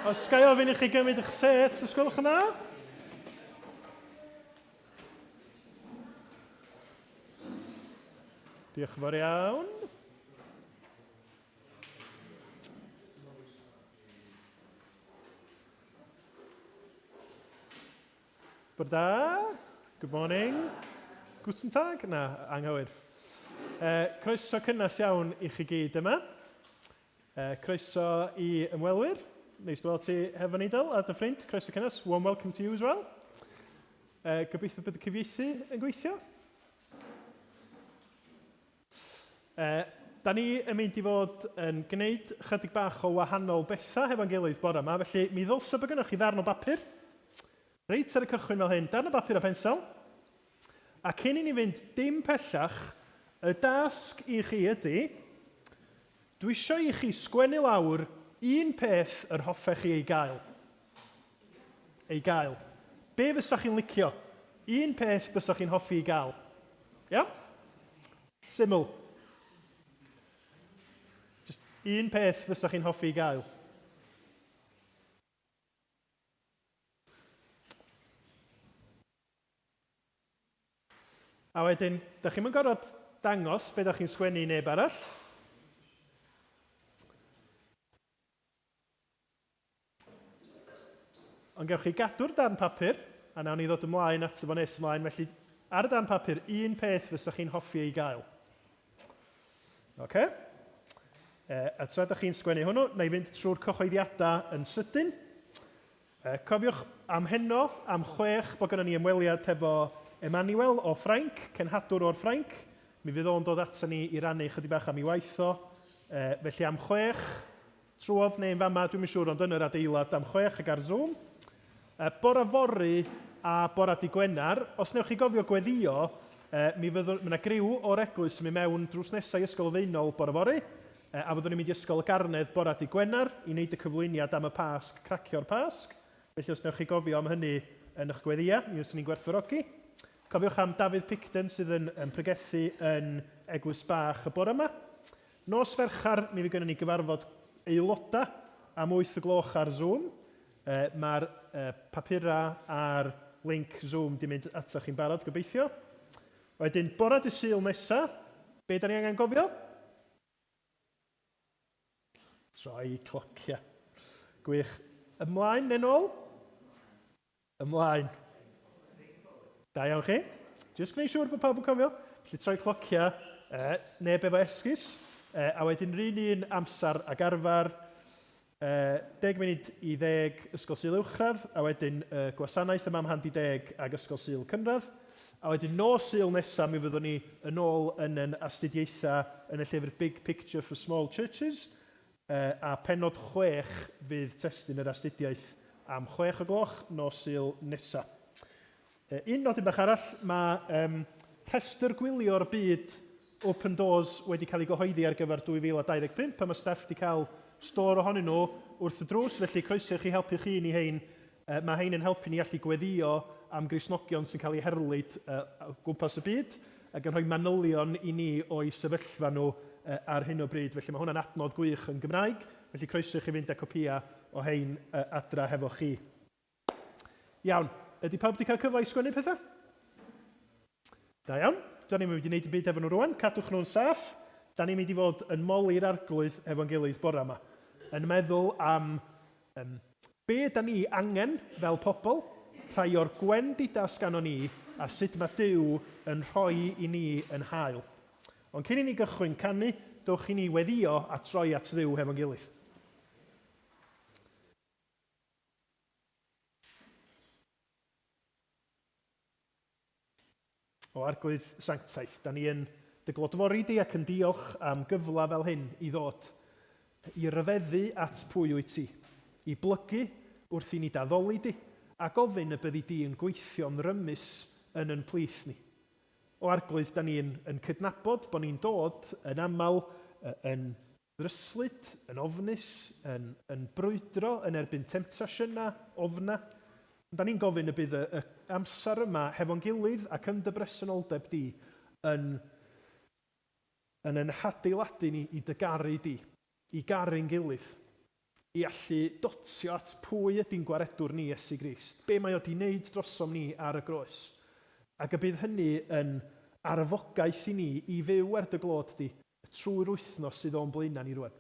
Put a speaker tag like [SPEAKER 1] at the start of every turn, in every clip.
[SPEAKER 1] Os gai ofyn i chi gymryd eich set, os gwelwch yna? Diolch yn fawr iawn. Bore da. Good morning. Guten Tag. Na, anghywir. Croeso cynnes iawn i chi gyd yma. Croeso i ymwelwyr. Neis dy weld ti hefo ni Del a dy ffrind. Croeso cynnes. Warm welcome to you as well. Gobeithio bod y cyfieithu yn gweithio. Da ni yn mynd i fod yn gwneud chydig bach o wahanol bethau hefo'n gilydd bore yma, felly mi ddylsa bod gennych chi ddarn o bapur. Reit ar y cychwyn fel hyn, darn o bapur a pensel. A cyn i ni fynd dim pellach, y dasg i chi ydy, dwi eisiau i chi sgwennu lawr un peth yr hoffech chi ei gael. Ei gael. Be fysa chi'n licio? Un peth fysa chi'n hoffi ei gael. Ia? Syml. Just un peth fysa chi'n hoffi ei gael. A wedyn, da chi'n mynd gorfod dangos be da chi'n sgwennu i neb arall. Ond gewch chi gadw'r darn papur, a nawn ni ddod ymlaen at y fo nes ymlaen, felly ar y darn papur, un peth fysa chi'n hoffi ei gael. Okay? A tra da chi'n sgwennu hwnnw, na i fynd trwy'r cyhoeddiadau yn sydyn. Cofiwch am heno, am 6, bod gennym ni ymweliad hefo Emmanuel o Ffrainc, cenhadwr o'r Ffrainc. Mi fydd o'n dod ato ni i rannu chydig bach am ei waith o. Felly am 6, trwodd neu'n fama, dwi'n mynd siŵr ond yn yr adeilad am 6 ag ar Zoom. Bore fory a bore di Gwener, os newch chi gofio gweddio, mi yna griw o'r eglwys yn mynd mewn drws nesau ysgol Feinol bore fory, a fyddwn ni'n mynd i ysgol y Garnedd bore di Gwener i wneud y cyflwyniad am y Pasg, cracio'r Pasg. Felly os newch chi gofio am hynny yn eich gweddia, mi ysyn ni'n gwerthfawrogi. Cofiwch am Dafydd Picton sydd yn pregethu yn Eglwys Bach y bore yma. Nos Ferchar, mi fydd gennym ni gyfarfod aelodau am 8:00 ar Zoom. Mae'r papura a'r link Zoom di mynd atoch chi'n barod, gobeithio. Wedyn, bore dy Sul nesa, be da ni angen gofio? Troi clocia. Gwych. Ymlaen neu nôl? Ymlaen. Da iawn chi. Just gwneud siŵr bod pawb yn cofio. Felly troi clocia, neb efo esgus. A wedyn rhan un amser ag arfer, 10 munud i 10 Ysgol Sul Uwchradd, a wedyn Gwasanaeth yma am handi 10 ag Ysgol Sul Cynradd. A wedyn nos Sul nesaf mi fyddwn ni yn ôl yn astudiaethau yn y llyfr Big Picture for Small Churches. A pennod 6 fydd testyn yr astudiaeth am 6:00 nos Sul nesaf. Un nodyn bach arall, mae rhestr gwylio'r byd Open Doors wedi cael ei gyhoeddi ar gyfer 2025, pan mae staff wedi cael stor ohonyn nhw wrth y drws, felly croeso chi helpu chi ni hein. Mae hein yn helpu ni allu gweddio am Gristnogion sy'n cael ei herlyd gwmpas y byd, ac yn rhoi manylion i ni o'i sefyllfa nhw ar hyn o bryd. Felly mae hwnna'n adnodd gwych yn Gymraeg, felly croeso chi fynd â copïa o hein adra hefo chi. Iawn. Ydy pawb wedi cael cyfle i sgwennu pethau? Da iawn. Da ni'n mynd i wneud yn byd efo nhw rwan. Cadwch nhw'n saff. Da ni'n mynd i fod yn moli'r arglwydd efo'n gilydd bore yma. Yn meddwl am be da ni angen fel pobl, rhai o'r gwendidas ganon ni, a sut mae Duw yn rhoi i ni yn hael. Ond cyn i ni gychwyn canu, dowch i ni weddio a troi at Dduw efo'n gilydd. O arglwydd sanctaeth, da ni yn dy glodfori di ac yn diolch am gyfle fel hyn i ddod, i ryfeddu at pwy wyt ti, i blygu wrth i ni daddoli di, a gofyn y byddi di yn gweithio'n rymus yn plith ni. O arglwydd, da ni yn cydnabod bod ni'n dod yn aml yn ddryslyd, yn ofnus, yn brwydro, yn erbyn temptasiynau, ofna. Da ni'n gofyn y bydd y amser yma hefo'n gilydd ac yn dy bresenoldeb di yn yn hadeiladu ni i dy garu di, i garu'n gilydd. i allu dotio at pwy ydy'n gwaredwr ni Iesu Grist. Be mae o wedi wneud drosom ni ar y groes. Ac y bydd hynny yn arfogaeth i ni i fyw ar dy glod di trwy'r wythnos sydd o'n blaenau ni rwan.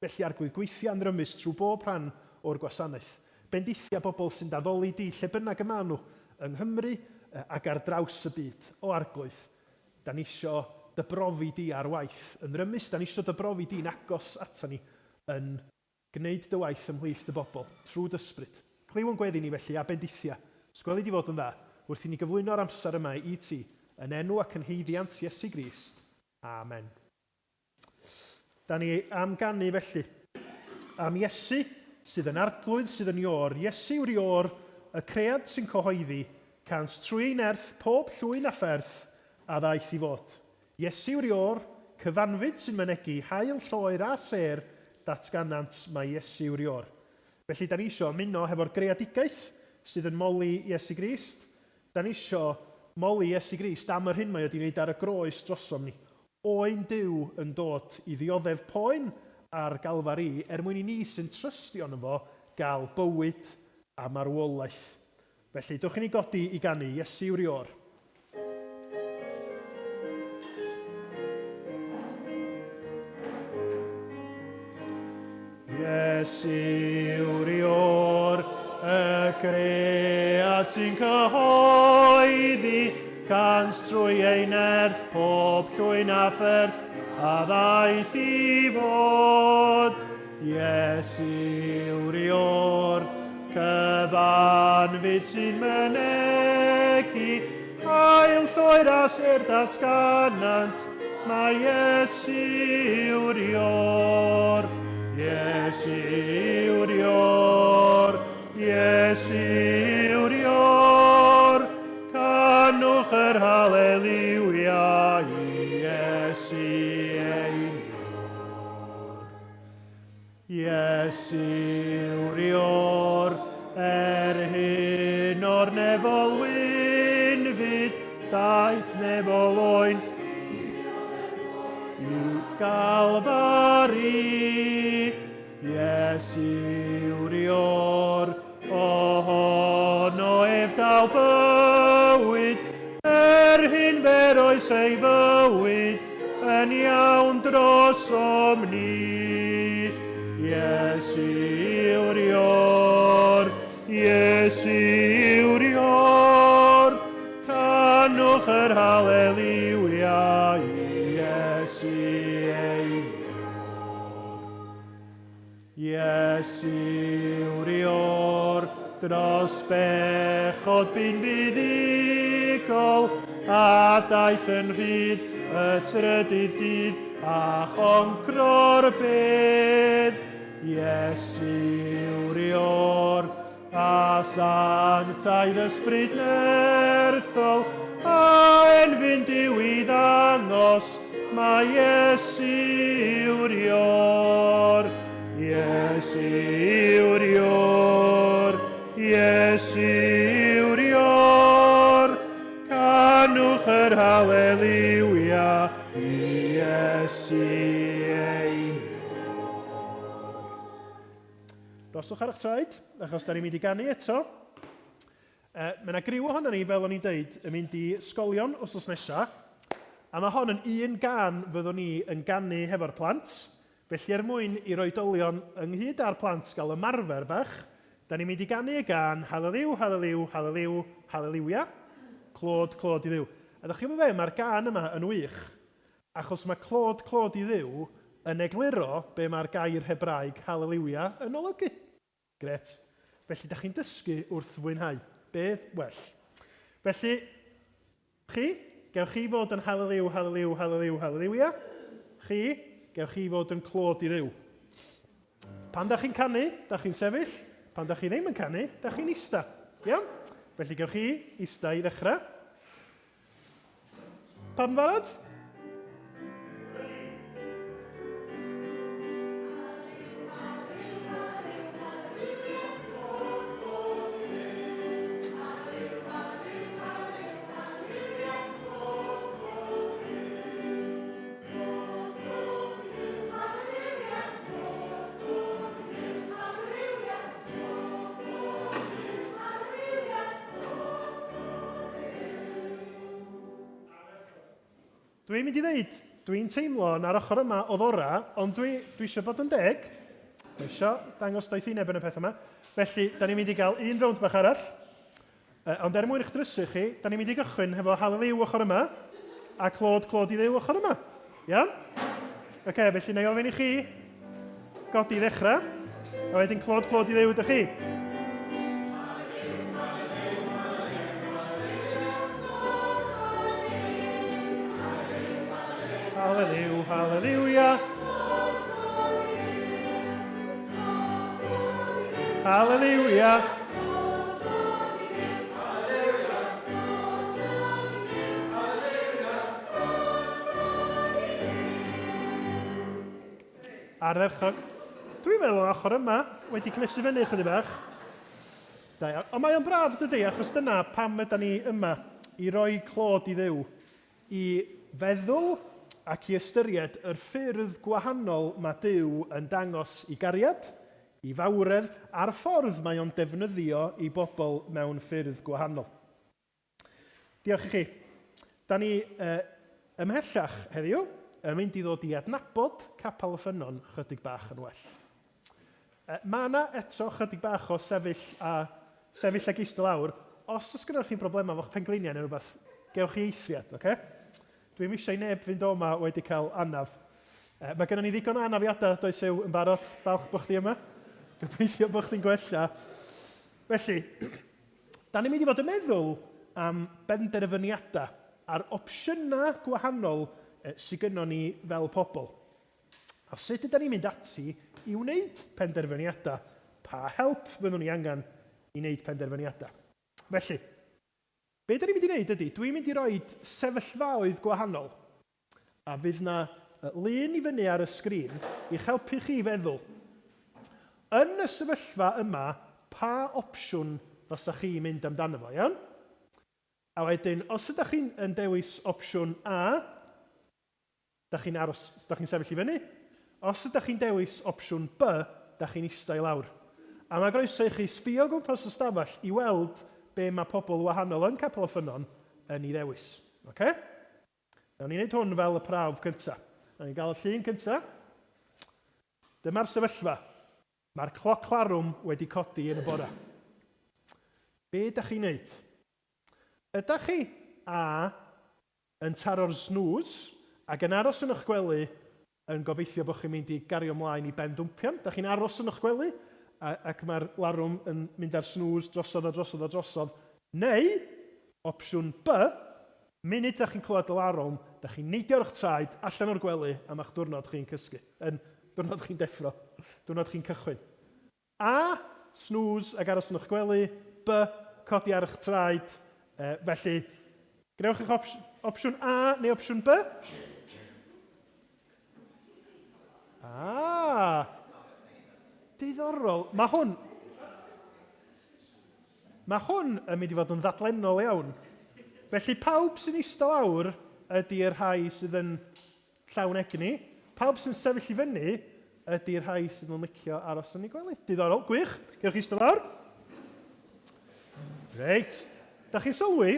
[SPEAKER 1] Felly arglwydd gweithio anrymus trwy bob rhan o'r gwasanaeth. Bendithia bobl sy'n daddoli di lle bynnag yma nhw yng Nghymru ac ar draws y byd o arglwydd. Da ni isio dybrofi di ar waith yn rymus, da ni isio dybrofi di'n agos ata ni yn gwneud dy waith ymhlith dy bobl trwy dysbryd. Cliw yn gweddi ni felly a bendithia. Sgweli di fod yn dda wrth i ni gyflwyno'r amser yma i ti yn enw ac yn heiddiant Iesu Grist. Amen. Da ni am ganu felly am Iesu sydd yn arglwydd sydd yn ior. Iesu yw'r ior, y cread sy'n cyhoeddi, cans trwy ein nerth pob llwyn a pherth a ddaeth i fod. Iesu yw'r ior, cyfanfyd sy'n mynegu hael lloer a ser, datganant mae Iesu yw'r ior. Felly da ni isio ymuno hefo'r greadigaeth sydd yn moli Iesu Grist. Da ni isio moli Iesu Grist am yr hyn mae wedi wneud ar y groes drosom ni. Oen Duw yn dod i ddioddef poen ar galfari mwyn i ni sy'n trystio yn fo gael bywyd a marwolaeth. Felly, dwch i ni godi i ganu Iesu yw'r ior. Iesu yw'r ior, y cread sy'n cyhoeddi, cans trwy ei nerth pob llwyn a pherth a ddaeth i fod. Iesu yw'r ior, cyfanfyd sy'n mynegu hael lloer a ser datganant mae Iesu yw'r ior. Iesu yw'r ior, Iesu yw'r ior, canwch yr haleluia i Iesu ein ior. Iesu yw'r ior, hyn o'r nefol wynfyd, daeth nefol oen i'w galfari. Iesu yw'r ior, ohono ef daw bywyd, hyn ber oes ei fywyd yn iawn drosom ni. Iesu yw'r ior, Iesu yw'r ior, canwch yr haleluia i Iesu ein ior. Iesu yw'r ior, dros bechod bu'n fuddigol, a daeth yn rhydd y trydydd dydd a choncro'r bedd. Iesu yw'r ior, a sanctaidd ysbryd nerthol, a enfyn Duw i ddangos, mae Iesu yw'r ior. Iesu yw'r ior, Iesu yw'r ior, canwch yr haleluia i Iesu ein ior. Roswch ar eich traed, achos da ni'n mynd i ganu eto. Mae yna griw ohono ni, fel o'n i'n deud, yn mynd i ysgolion wrthnos nesaf. A mae hon yn un gan fyddwn ni yn ganu hefo'r plant. Felly mwyn i roedolion ynghyd â'r plant gael ymarfer bach, da ni'n mynd i ganu y gan Haleliw, Haleliw, Haleliw, Haleliwia, clod, clod i Dduw. A ddech chi'n meddwl fe, mae'r gan yma yn wych, achos mae clod, clod i Dduw yn egluro be mae'r gair Hebraeg Haleliwia yn olygu. Gret. Felly, da chi'n dysgu wrth fwynhau. Beth well. Felly, gewch chi fod yn Haleliw, Haleliw, Haleliw, Haleliwia. Gewch chi fod yn clod i Dduw. Pan da chi'n canu, da chi'n sefyll. Pan da chi ddim yn canu, da chi'n ista. Iawn? Felly gewch chi ista i ddechrau. Pam farad? Dwi'n mynd i ddeud, dwi'n teimlo na'r ochr yma o ddora, ond dwi eisiau bod yn deg. Dwi eisiau dangos doethineb yn y peth yma. Felly, da ni'n mynd i gael un rownd bach arall. Ond er mwyn eich drysu chi, da ni'n mynd i gychwyn hefo Halleliw ochr yma, a clod i ddew ochr yma. Iawn? Oce, felly na i ofyn i chi godi i ddechrau, a wedyn clod i ddew ydych chi. Halleliw, halleliwia. Halleliwia. Ardderchog. Dwi'n meddwl ochr yma wedi cnesu fyny chydig bach. Ond mae o'n braf dydy, achos dyna pam ydyn ni yma i roi clod i ddew, i feddwl ac i ystyried yr ffyrdd gwahanol mae Duw yn dangos i gariad, i fawredd, a'r ffordd mae o'n defnyddio i bobl mewn ffyrdd gwahanol. Diolch i chi. Da ni ymhellach heddiw yn mynd i ddod i adnabod Capel y Ffynnon chydig bach yn well. Mae yna eto chydig bach o sefyll ag eistedd lawr. Os oes gennych chi'n broblema fo'ch pengliniau neu rhywbeth, gewch chi eithriad, oce? Dwi'n eisiau neb fynd o yma wedi cael anaf. Mae gennym ni ddigon o anafiadau, does yw, yn barod, falch bod chdi yma. Gobeithio bod chdi'n gwella. Felly, da ni'n mynd i fod yn meddwl am benderfyniadau a'r opsiynau gwahanol sydd gennym ni fel pobl. A sut ydym ni'n mynd ati i wneud penderfyniadau? Pa help fyddwn ni angen i wneud penderfyniadau? Felly, be da ni'n mynd i wneud ydy, dwi'n mynd i roi sefyllfaoedd gwahanol, a fydd yna lun i fyny ar y sgrin i'ch helpu chi feddwl. Yn y sefyllfa yma, pa opsiwn fysa chi'n mynd amdano fo, iawn? A wedyn, os ydych chi'n dewis opsiwn A, da chi'n sefyll i fyny. Os ydych chi'n dewis opsiwn B, da chi'n eistedd i lawr. A mae groeso i chi sbio gwmpas y stafell i weld be mae pobl wahanol yn Capel y Ffynnon yn ei ddewis. Okay? Nawn ni'n gwneud hwn fel y prawf cyntaf. Nawn ni'n gael y llun cyntaf. Dyma'r sefyllfa. Mae'r cloc larwm wedi codi yn y bore. Be ydych chi'n gwneud? Ydych chi A yn taro'r snooze ac yn aros yn eich gwely yn gobeithio bod chi'n mynd i gario ymlaen i ben dwmpian? Ydych chi'n aros yn eich gwely ac mae'r larwm yn mynd ar snooze drosodd a drosodd a drosodd? Neu, opsiwn B, munud ydych chi'n clywed y larwm, ydych chi'n neidio ar eich traed allan o'r gwely am eich diwrnod chi'n cysgu. Diwrnod chi'n deffro, diwrnod chi'n cychwyn. A, snooze ac aros yn eich gwely. B, codi ar eich traed. Felly, gnewch eich opsiwn A neu opsiwn B? Diddorol. Mae hwn yn mynd i fod yn ddadlennol iawn. Felly pawb sy'n eistedd lawr ydy'r rhai sydd yn llawn egni. Pawb sy'n sefyll i fyny ydy'r rhai sydd yn licio aros yn ei gwely. Diddorol, gwych. Gewch chi eistedd lawr? Reit. Da chi'n sylwi?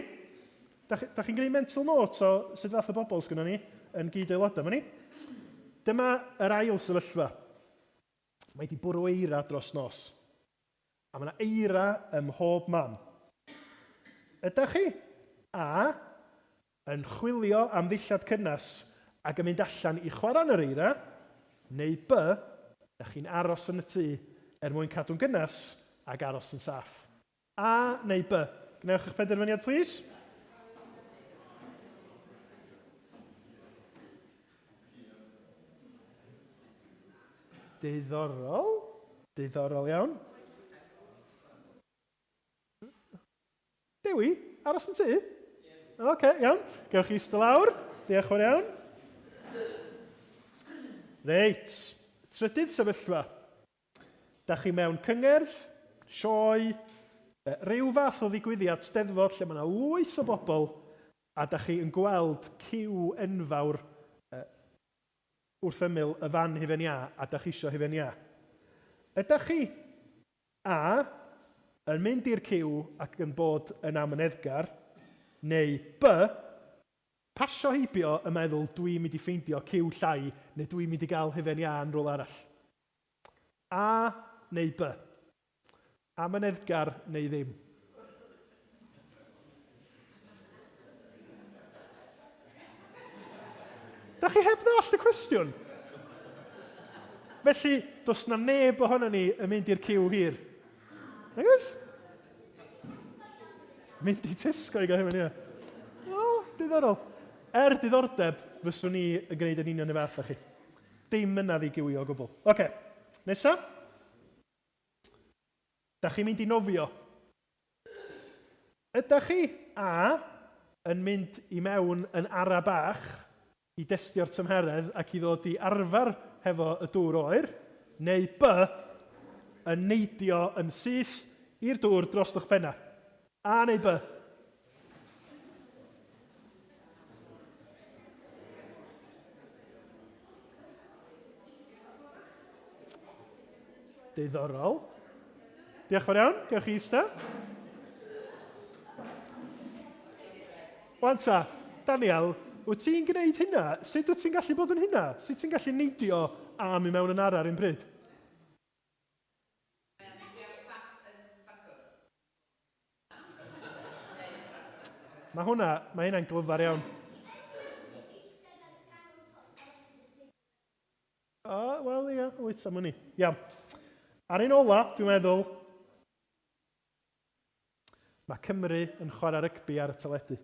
[SPEAKER 1] Da chi'n gwneud mental notes o sut fath o bobl sgynno ni yn gyd aelodau yma ni? Dyma yr ail sefyllfa. Mae wedi bwrw eira dros nos. A mae yna eira ym mhob man. Ydych chi A yn chwilio am ddillad cynnas ac yn mynd allan i chwarae'n yr eira, neu B, ydych chi'n aros yn y tŷ mwyn cadw'n gynnas ac aros yn saff. A neu B? Gnewch eich penderfyniad, please. Diddorol iawn. Dewi, aros yn tŷ? Oce, iawn. Gewch chi eistedd lawr. Diolch yn iawn. Reit. Trydydd sefyllfa. Da chi mewn cyngerdd, sioe, ryw fath o ddigwyddiad steddfod lle mae yna lwyth o bobl a da chi yn gweld ciw enfawr wrth ymyl y fan hufen ia a da chi isio hufen ia. Ydych chi A yn mynd i'r ciw ac yn bod yn amyneddgar, neu B, pasio heibio yn meddwl dwi'n mynd i ffeindio ciw llai neu dwi'n mynd i gael hufen ia yn rôl arall. A neu B. Am yn Edgar neu ddim. Da chi heb ddall y cwestiwn? Felly, does na neb ohono ni yn mynd i'r ciw hir. Nag oes? Mynd i Tesco i gael hyn, ia. O, diddorol. Diddordeb, fyswn ni yn gwneud yn union y fath â chi. Dim yna ddigiwio o gwbl. Oce, nesa. Da chi'n mynd i nofio. Ydych chi A yn mynd i mewn yn ara bach i destio'r tymheredd ac i ddod i arfer hefo y dŵr oer, neu B yn neidio yn syth i'r dŵr dros eich penna. A neu B? Diddorol. Diolch yn fawr iawn. Gewch chi ista. Wan ta, Daniel, wyt ti'n gwneud hynna? Sut wyt ti'n gallu bod yn hynna? Sut ti'n gallu neidio a mynd mewn yn ara ar un pryd? Mae hynna'n glyfar iawn. Wel, ia, wyt am hynny. Iawn. Ar un ola, dwi'n meddwl, mae Cymru yn chwarae rygbi ar y teledu.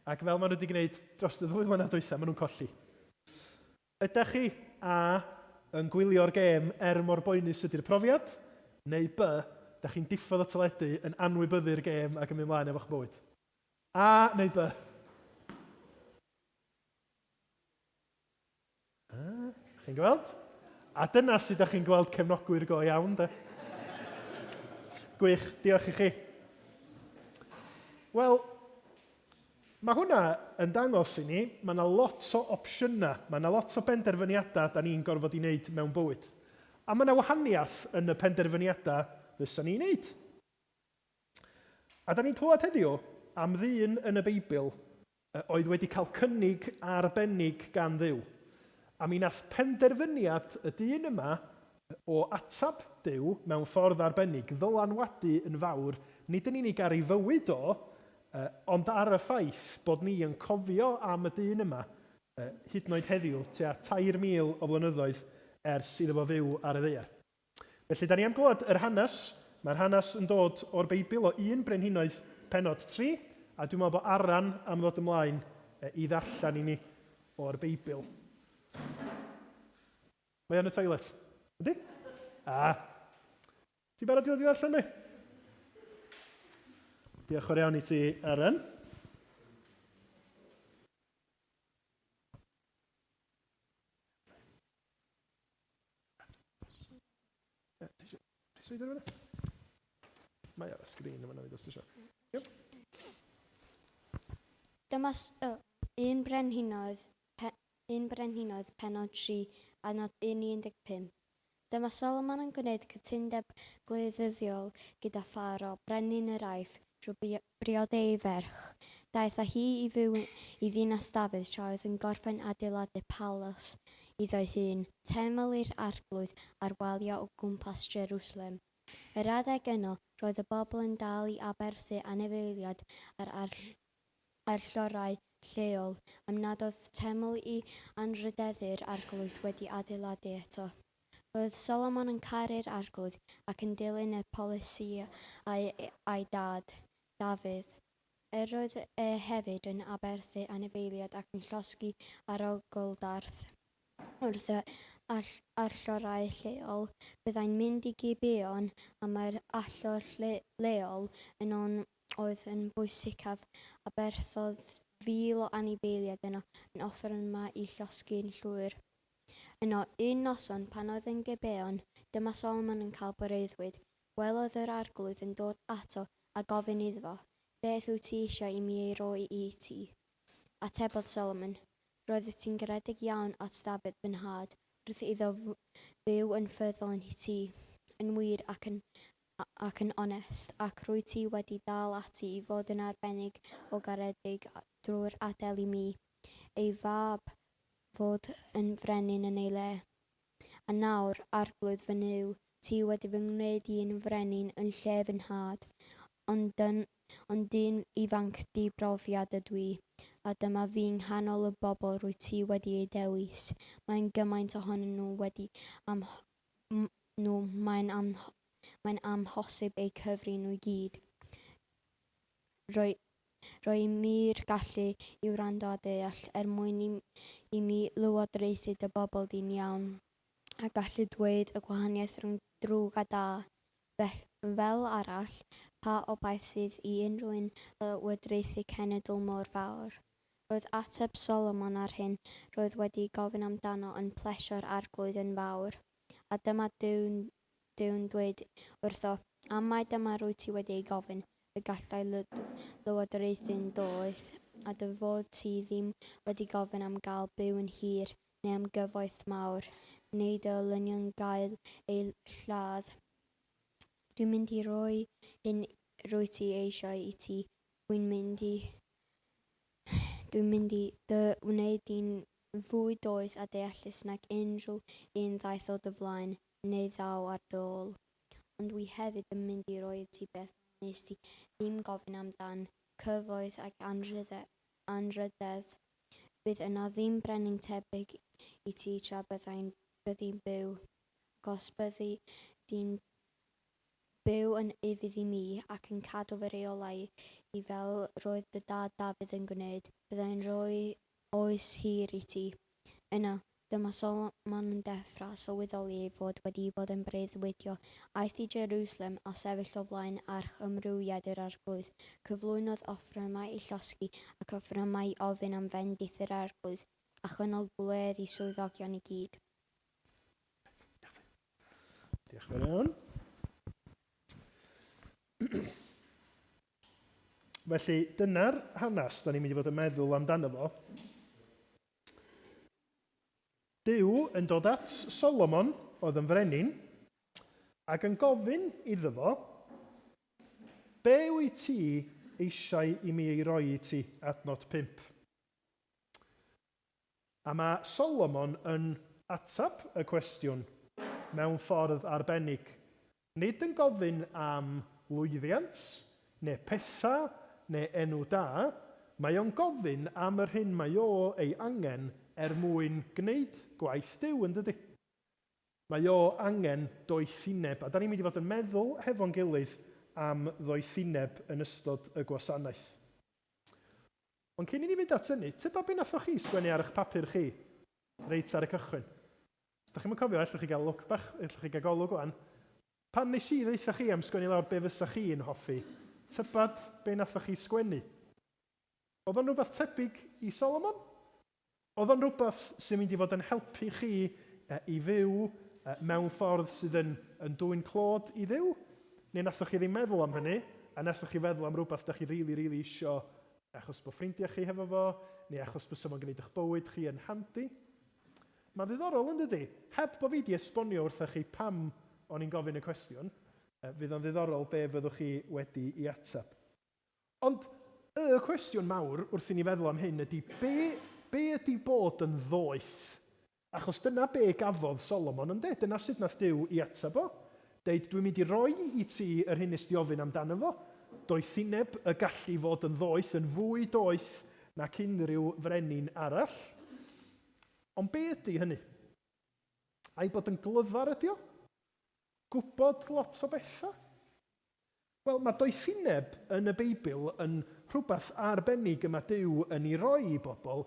[SPEAKER 1] Ac fel maen nhw wedi gwneud dros y 2 mlynedd dwytha, maen nhw'n colli. Ydych chi A yn gwylio'r gêm mor boenus ydy'r profiad, neu B, ydych chi'n diffodd y teledu yn anwybyddu'r gêm ac yn mynd mlaen efo'ch bywyd? A neu B? Chi'n gweld? A dyna sut ydych chi'n gweld cefnogwyr go iawn, de? Gwych, diolch i chi. Wel, mae hwnna yn dangos i ni, mae yna lot o opsiynau, mae yna lot o benderfyniadau da ni'n gorfod i wneud mewn bywyd. A mae yna wahaniaeth yn y penderfyniadau fysa ni'n wneud. A da ni'n clywed heddiw am ddyn yn y Beibl oedd wedi cael cynnig arbennig gan Dduw. A mi nath penderfyniad y dyn yma o atab Duw mewn ffordd arbennig ddylanwadu yn fawr, nid yn unig ar ei fywyd o, ond ar y ffaith bod ni yn cofio am y dyn yma hyd yn oed heddiw tua 3,000 o flynyddoedd ers iddo fo fyw ar y ddaear. Felly, da ni am glywed yr hanes. Mae'r hanes yn dod o'r Beibl o 1 Brenhinoedd pennod 3, a dwi'n meddwl bod Aran am ddod ymlaen i ddarllen i ni o'r Beibl. Mae yn y toilet. Ydy? Ti'n barod i ddod i ddarllen ni? Diolch o'r iawn i ti, Aran. Mae ar y sgrin yma na fi dos eisiau.
[SPEAKER 2] Dyma 1 Brenhinoedd pennod 3 a nod 1:15. Dyma Solomon yn gwneud cytundeb gwleidyddiol gyda Pharo, brenin yr Aif, drwy briod ei ferch. Daeth â hi i fyw i ddinas Dafydd tra oedd yn gorffen adeiladu palas iddo hun, teml i'r arglwydd a'r walia o gwmpas Jerusalem. Yr adeg yno, roedd y bobl yn dal i aberthu anifeiliaid ar arllorau lleol, am nad oedd teml i anrhydeddu'r arglwydd wedi adeiladu eto. Roedd Solomon yn caru'r arglwydd ac yn dilyn y polisi a'i dad, Dafydd. Roedd hefyd yn aberthu anifeiliaid ac yn llosgi ar ogoldarth. Wrth y allorau lleol, byddai'n mynd i Gibeon a mae'r allor leol yn oedd yn bwysicaf a berthodd 1,000 o anifeiliaid yno yn offer yma i llosgi'n llwyr. Yno, un noson pan oedd yn Gibeon, dyma Solomon yn cael breuddwyd. Gwelodd yr arglwydd yn dod ato a gofyn iddo fo, beth wyt ti eisiau i mi ei roi i ti? Atebodd Solomon, roeddet ti'n garedig iawn at Dafydd fy nhad, wrth iddo fyw yn ffyddlon i ti, yn wir ac yn ac yn onest, ac rwy ti wedi dal ati i fod yn arbennig o garedig drwy'r adael i mi, ei fab fod yn frenin yn ei le. A nawr, arglwydd fy nyw, ti wedi fy ngwneud i'n frenin yn lle fy nhad, ond dyn ifanc dibrofiad ydw i, a dyma fi nghanol y bobl rwy ti wedi ei dewis. Mae'n gymaint ohonyn nhw wedi mae'n amhosib eu cyfri nhw i gyd. Roi mi'r gallu i wrando a deall mwyn i mi lywodraethu dy bobl di'n iawn a gallu dweud y gwahaniaeth rhwng drwg a da. Fel arall, pa obaith sydd i unrhyw un lywodraethu cenedl mor fawr. Roedd ateb Solomon ar hyn roedd wedi gofyn amdano yn plesio'r arglwydd yn fawr. A dyma Dyw'n dweud wrtho, am mai dyma rwy ti wedi ei gofyn, y gallai lywodraethu'n doeth, a dy fod ti ddim wedi gofyn am gael byw yn hir neu am gyfoeth mawr, neu dy olynion gael ei lladd. Dwi'n mynd i roi hyn rwy ti eisiau i ti. Dwi'n mynd i dy wneud i'n fwy doeth a deallus nag unrhyw un ddaeth o dy flaen, neu ddaw ar ôl. Ond wi hefyd yn mynd i roi i ti beth nes ti ddim gofyn amdan, cyfoeth ac anrhydedd. Bydd yna ddim brenin tebyg i ti tra byddi'n byw, ac os byddi di'n byw yn ifydd i mi ac yn cadw fy reolau i fel roedd dy dad Dafydd yn gwneud, byddai'n rhoi oes hir i ti. Yna, dyma Solomon yn deffro sylweddoli ei fod wedi bod yn breuddwydio. Aeth i Jerusalem a sefyll o flaen arch ymrywiad yr arglwydd. Cyflwynodd offrymau i llosgi ac offrymau i ofyn am fendith yr arglwydd, a chynnol gwledd i swyddogion i gyd.
[SPEAKER 1] Diolch yn fawr. Felly, dyna'r hanes da ni'n mynd i fod yn meddwl amdano fo. Duw yn dod at Solomon, oedd yn frenin, ac yn gofyn iddo fo, be wyt ti eisiau i mi ei roi i ti, adnod 5. A mae Solomon yn atab y cwestiwn mewn ffordd arbennig. Nid yn gofyn am lwyddiant, neu pethau, neu enw da, mae o'n gofyn am yr hyn mae o ei angen mwyn gwneud gwaith Duw, yn dydy. Mae o angen doethineb, a da ni'n mynd i fod yn meddwl hefo'n gilydd am doethineb yn ystod y gwasanaeth. Ond cyn i ni fynd at hynny, tyba be nathoch chi sgwennu ar eich papur chi, reit ar y cychwyn. Os da chi'n cofio, allwch chi gael look bach, allwch chi gael golwg o'n. Pan nes i ddeitha chi am sgwennu lawr be fysa chi'n hoffi, tybad be nathoch chi sgwennu? Oedd o'n rhywbeth tebyg i Solomon? Oedd o'n rhywbeth sy'n mynd i fod yn helpu chi i fyw mewn ffordd sydd yn dwyn clod i ddiw? Neu nathoch chi ddim meddwl am hynny, a nathoch chi feddwl am rhywbeth da chi rili isio achos bod ffrindiau chi hefo fo, neu achos bod sy'n gwneud eich bywyd chi yn handi? Mae'n ddiddorol yn dydy. Heb bod fi wedi esbonio wrthych chi pam o'n i'n gofyn y cwestiwn, fydd o'n ddiddorol be fyddwch chi wedi i atab. Ond y cwestiwn mawr wrth i ni feddwl am hyn ydy, be ydy bod yn ddoeth? Achos dyna be gafodd Solomon yn dweud, dyna sut nath Duw i atab o. Deud, dwi'n mynd i roi i ti yr hyn nes di ofyn amdano fo, doethineb y gallu fod yn ddoeth, yn fwy doeth nac unrhyw frenin arall. Ond be ydy hynny? Ai bod yn glyfar ydy o? Gwybod lot o bethau? Wel, mae doethineb yn y Beibl yn rhywbeth arbennig yma Duw yn ei roi i bobl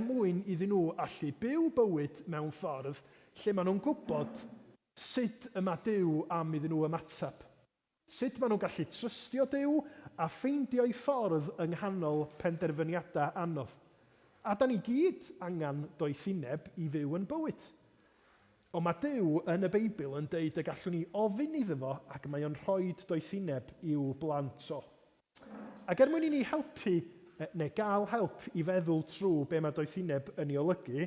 [SPEAKER 1] mwyn iddyn nhw allu byw bywyd mewn ffordd lle maen nhw'n gwybod sut yma Duw am iddyn nhw ymatab. Sut maen nhw'n gallu trystio Duw a ffeindio'i ffordd yng nghanol penderfyniadau anodd. A da ni gyd angen doethineb i fyw yn bywyd. Ond mae Duw yn y Beibl yn deud y gallwn ni ofyn iddo fo ac mae o'n rhoi doethineb i'w blant o. Ac mwyn i ni helpu, neu gael help i feddwl trwy be mae doethineb yn ei olygu,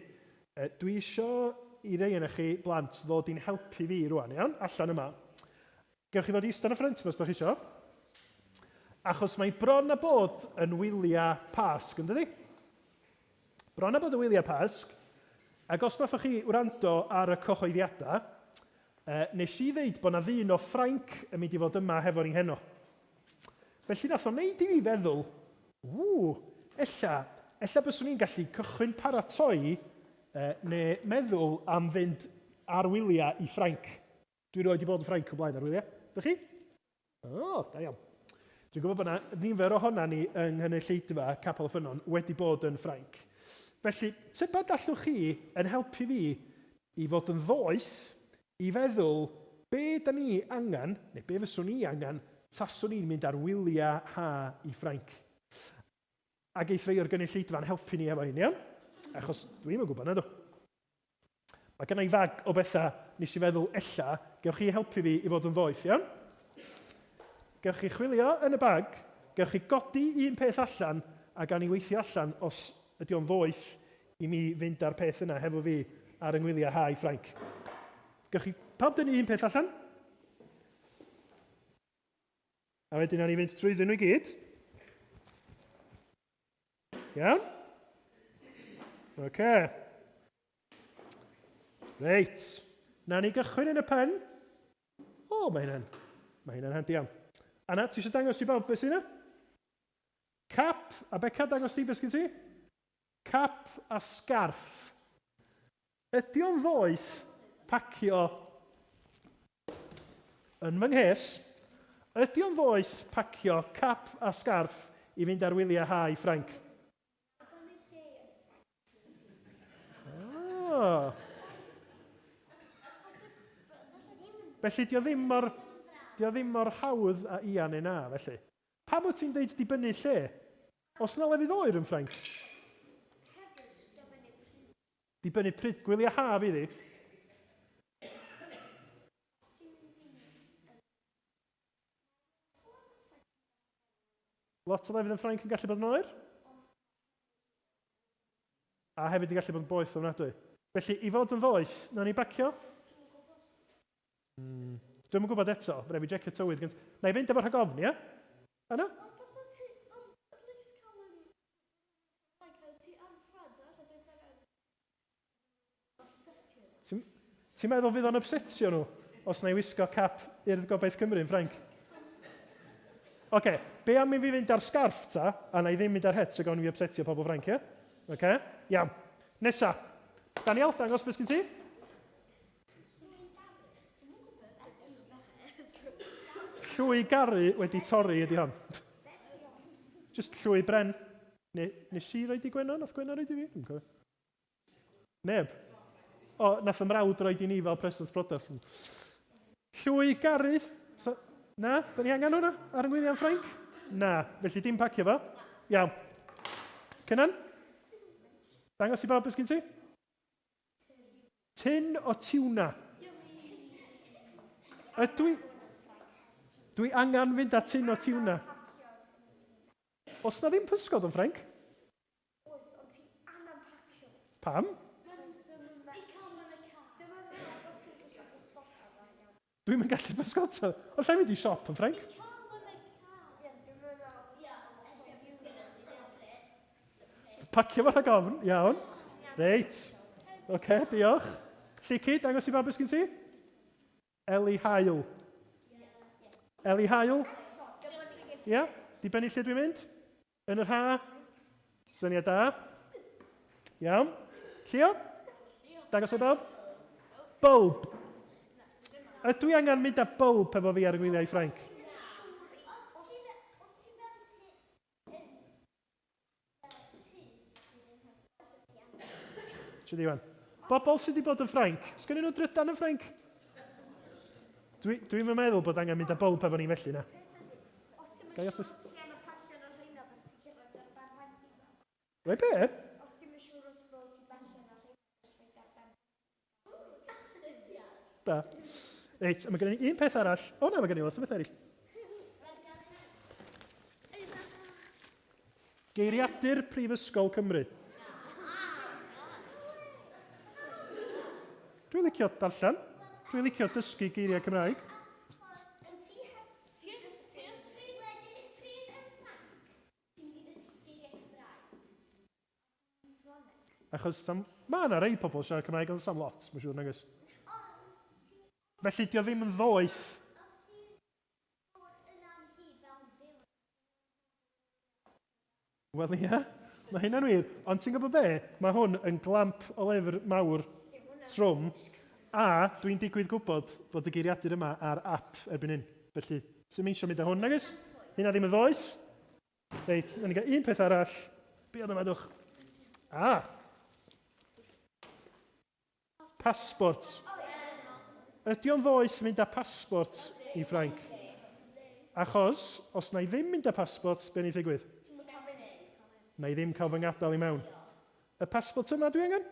[SPEAKER 1] dwi isio i rei yn chi blant ddod i'n helpu fi rwan, iawn, allan yma. Gewch chi fod i eistedd yn y ffrynt, os da chi isio. Achos mae bron a bod yn wyliau Pasg, yn dydi? Bron a bod yn wyliau Pasg. Ac os nathach chi wrando ar y cyhoeddiadau, nes i ddeud bod na ddyn o Ffrainc yn mynd i fod yma hefo'r heno. Felly nath o wneud i fi feddwl, ella byswn ni'n gallu cychwyn paratoi neu meddwl am fynd ar wyliau i Ffrainc. Dwi roed i bod yn Ffrainc o blaen ar wyliau. Dych chi? Da iawn. Dwi'n gwybod bod yna nifer ohona ni yng Nghenedlaethfa Capel y Ffynnon wedi bod yn Ffrainc. Felly, tybed allwch chi yn helpu fi i fod yn ddoeth i feddwl be da ni angen, neu be fyswn ni angen, taswn ni'n mynd ar wyliau ha i Ffrainc. Ac eith rei o'r gynulleidfa'n helpu ni efo hyn, iawn? Achos dwi'n yn gwybod na, dw. Mae gen i fag o bethau nes i feddwl ella, gewch chi helpu fi i fod yn ddoeth, iawn? Gewch chi chwilio yn y bag, gewch chi godi un peth allan a gan i weithio allan os ydy o'n ddoeth i mi fynd ar peth yna hefo fi ar yngwyliau ha i Ffrainc. Gewch chi pawb dynnu un peth allan? A wedyn nawn ni fynd trwyddyn nhw i gyd. Iawn? Oce. Reit. Na ni gychwyn yn y pen. Mae hynna'n handi iawn. Anna, ti eisiau dangos i bawb beth sy'n yna? Cap, a Beca dangos ti beth sy'n ti? Cap a sgarff. Ydy o'n ddoeth pacio yn fy nghes? Ydy o'n ddoeth pacio cap a sgarff i fynd ar wyliau ha i Ffrainc? Felly, di o ddim mor hawdd a ia neu na, felly. Pam wyt ti'n deud dibynnu lle? Os na lefydd oer yn Ffrainc? Dibynnu pryd, gwyliau ha fydd i? Lot o lefydd yn Ffrainc yn gallu bod yn oer? A hefyd i gallu bod yn boeth ofnadwy. Felly, i fod yn ddoeth, na ni bacio? Dwi'n gwybod eto, fe fi jecio tywydd gynt. Na i fynd efo'r rhagofn, ia? Anna? Ti'n meddwl fydd o'n upsetio nhw os na i wisgo cap i'r Gobaith Cymru yn Ffrainc? Oce, be am i fi fynd ar sgarff ta, a na i ddim mynd ar het so gawn ni upsetio pobl Ffrainc, ia? Oce, iawn. Nesa. Daniel, dangos beth sgyn ti? Llwy garu wedi torri ydi hon. Just llwy bren. Nes i roed i Gwenno? Nath Gwenno roed i fi? Neb. Nath ymrawd roed i ni fel presens brodas. Llwy garu. Na? Da ni angen hwnna ar yngwyliau Ffrainc? Na. Felly dim pacio fo. Iawn. Cynan? Dangos i bawb beth sgyn ti? Tin o tiwna. Dwi angen fynd at tin o tiwna. Os na ddim pysgod yn Ffrainc?
[SPEAKER 3] Oes, ond ti angen pacio.
[SPEAKER 1] Pam? Dwi'n mynd gallu pysgota. O lle mynd i siop yn Ffrainc? Pacio fo'r rhagofn, iawn. Reit. Oce, diolch. Llici, dangos i bawb sgyn ti? Eli Hael. Eli Hael? Ia? Di benni lle dwi'n mynd? Yn yr ha? Syniad da. Iawn. Llio? Dangos o bawb? Bulb. Ydw i angen mynd â bulb efo fi ar y gwyliau Ffrainc? Diwan. Bobl sydd wedi bod yn Ffrainc, sgynnu nhw drydan yn Ffrainc? Dwi'n meddwl bod angen mynd â bulb efo ni felly na.
[SPEAKER 3] Os ti'n mynd siŵr os ti angen pacio yn yr rheina, pan ti'n cyrraedd ar ben Wendy.
[SPEAKER 1] Rai be?
[SPEAKER 3] Os ti'n mynd siŵr os fel ti'n pacio yn yr rheina,
[SPEAKER 1] Da. Reit, mae gen i un peth arall. O na, mae gen i lot o beth eraill. Geiriadur Prifysgol Cymru. Dwi'n licio darllen. Dwi'n licio dysgu geiriau Cymraeg.
[SPEAKER 3] Yn ti
[SPEAKER 1] Achos mae yna rei pobl siarad Cymraeg ond sam lot, mae'n siŵr nagos. Felly, di o ddim yn ddoeth. Wel, ia, mae hynna'n wir. Ond ti'n gwybod be? Mae hwn yn glamp o lyfr mawr trwm. A dwi'n digwydd gwybod bod y geiriadur yma ar app erbyn hyn. Felly, sy'n eisiau mynd â hwn, nagos? Hynna ddim yn ddoeth. Reit, nawn ni gael un peth arall. Be oedd yma dwch? Passport. Ydy o'n ddoeth mynd â passport i Ffrainc? Achos, os na i ddim mynd â passport, be ni'n ddigwydd? Na i ddim cael fy ngadael i mewn. Y passport yma dwi angen?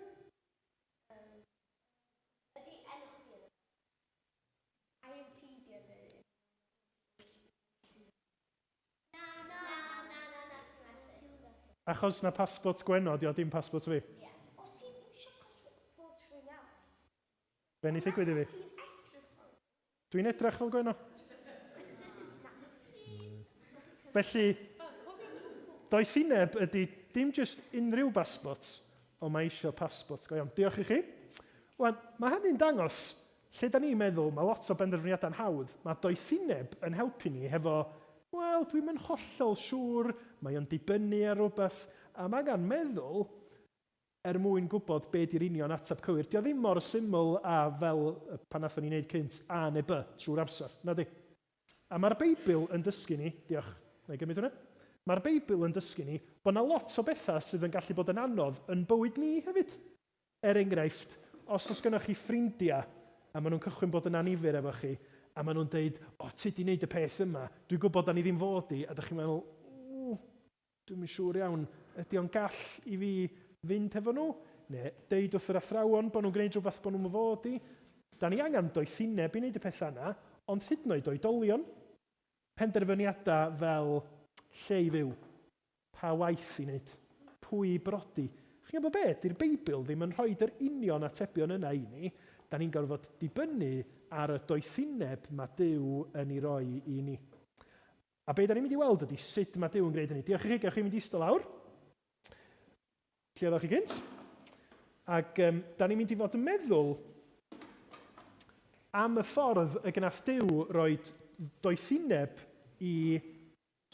[SPEAKER 1] Achos na passport Gwenno, di o dim passport fi.
[SPEAKER 3] Os ti'n eisiau passport rhywun arall?
[SPEAKER 1] Be ni'n ddigwydd i fi? Dwi'n edrych fel Gwenno. Felly, doeth uneb ydy dim jyst unrhyw passport, ond mae eisiau passport go iawn. Diolch i chi. Wel, mae hynny'n dangos lle da ni'n meddwl, mae lot o benderfyniadau'n hawdd, mae doeth uneb yn helpu ni hefo, wel, dwi'n mynd hollol siŵr, mae o'n dibynnu ar rhywbeth, a mae gan meddwl mwyn gwybod be di'r union ateb cywir. Dio ddim mor syml a fel pan nathon ni'n neud cynt A neu B trwy'r amser, na di. A mae'r Beibl yn dysgu ni, diolch, na i gymryd hwnna. Mae'r Beibl yn dysgu ni bod yna lot o bethau sydd yn gallu bod yn anodd yn bywyd ni hefyd. Enghraifft, os oes gennych chi ffrindiau a maen nhw'n cychwyn bod yn anifyr efo chi, a maen nhw'n deud, ti di wneud y peth yma, dwi'n gwybod da ni ddim fod i, a da chi'n meddwl, dwi'n siŵr iawn, ydy o'n gall i fi fynd hefo nhw? Neu deud wrth yr athrawon bod nhw'n gwneud rhywbeth bod nhw'n fod i? Da ni angen doethineb i wneud y pethau yna, ond hyd yn oed oedolion. Penderfyniadau fel lle i fyw, pa waith i wneud, pwy i brodi. Chi'n gwybod be? Di'r Beibl ddim yn rhoi yr union atebion yna i ni. Da ni'n gorfod dibynnu ar y doethineb mae Duw yn ei roi i ni. A be da ni'n mynd i weld ydy sut mae Duw yn gwneud hynny. Diolch i chi, gewch chi mynd i eistedd lawr. Lle oeddech chi gynt? Ac da ni'n mynd i fod yn meddwl am y ffordd y gnaeth Duw roi doethineb i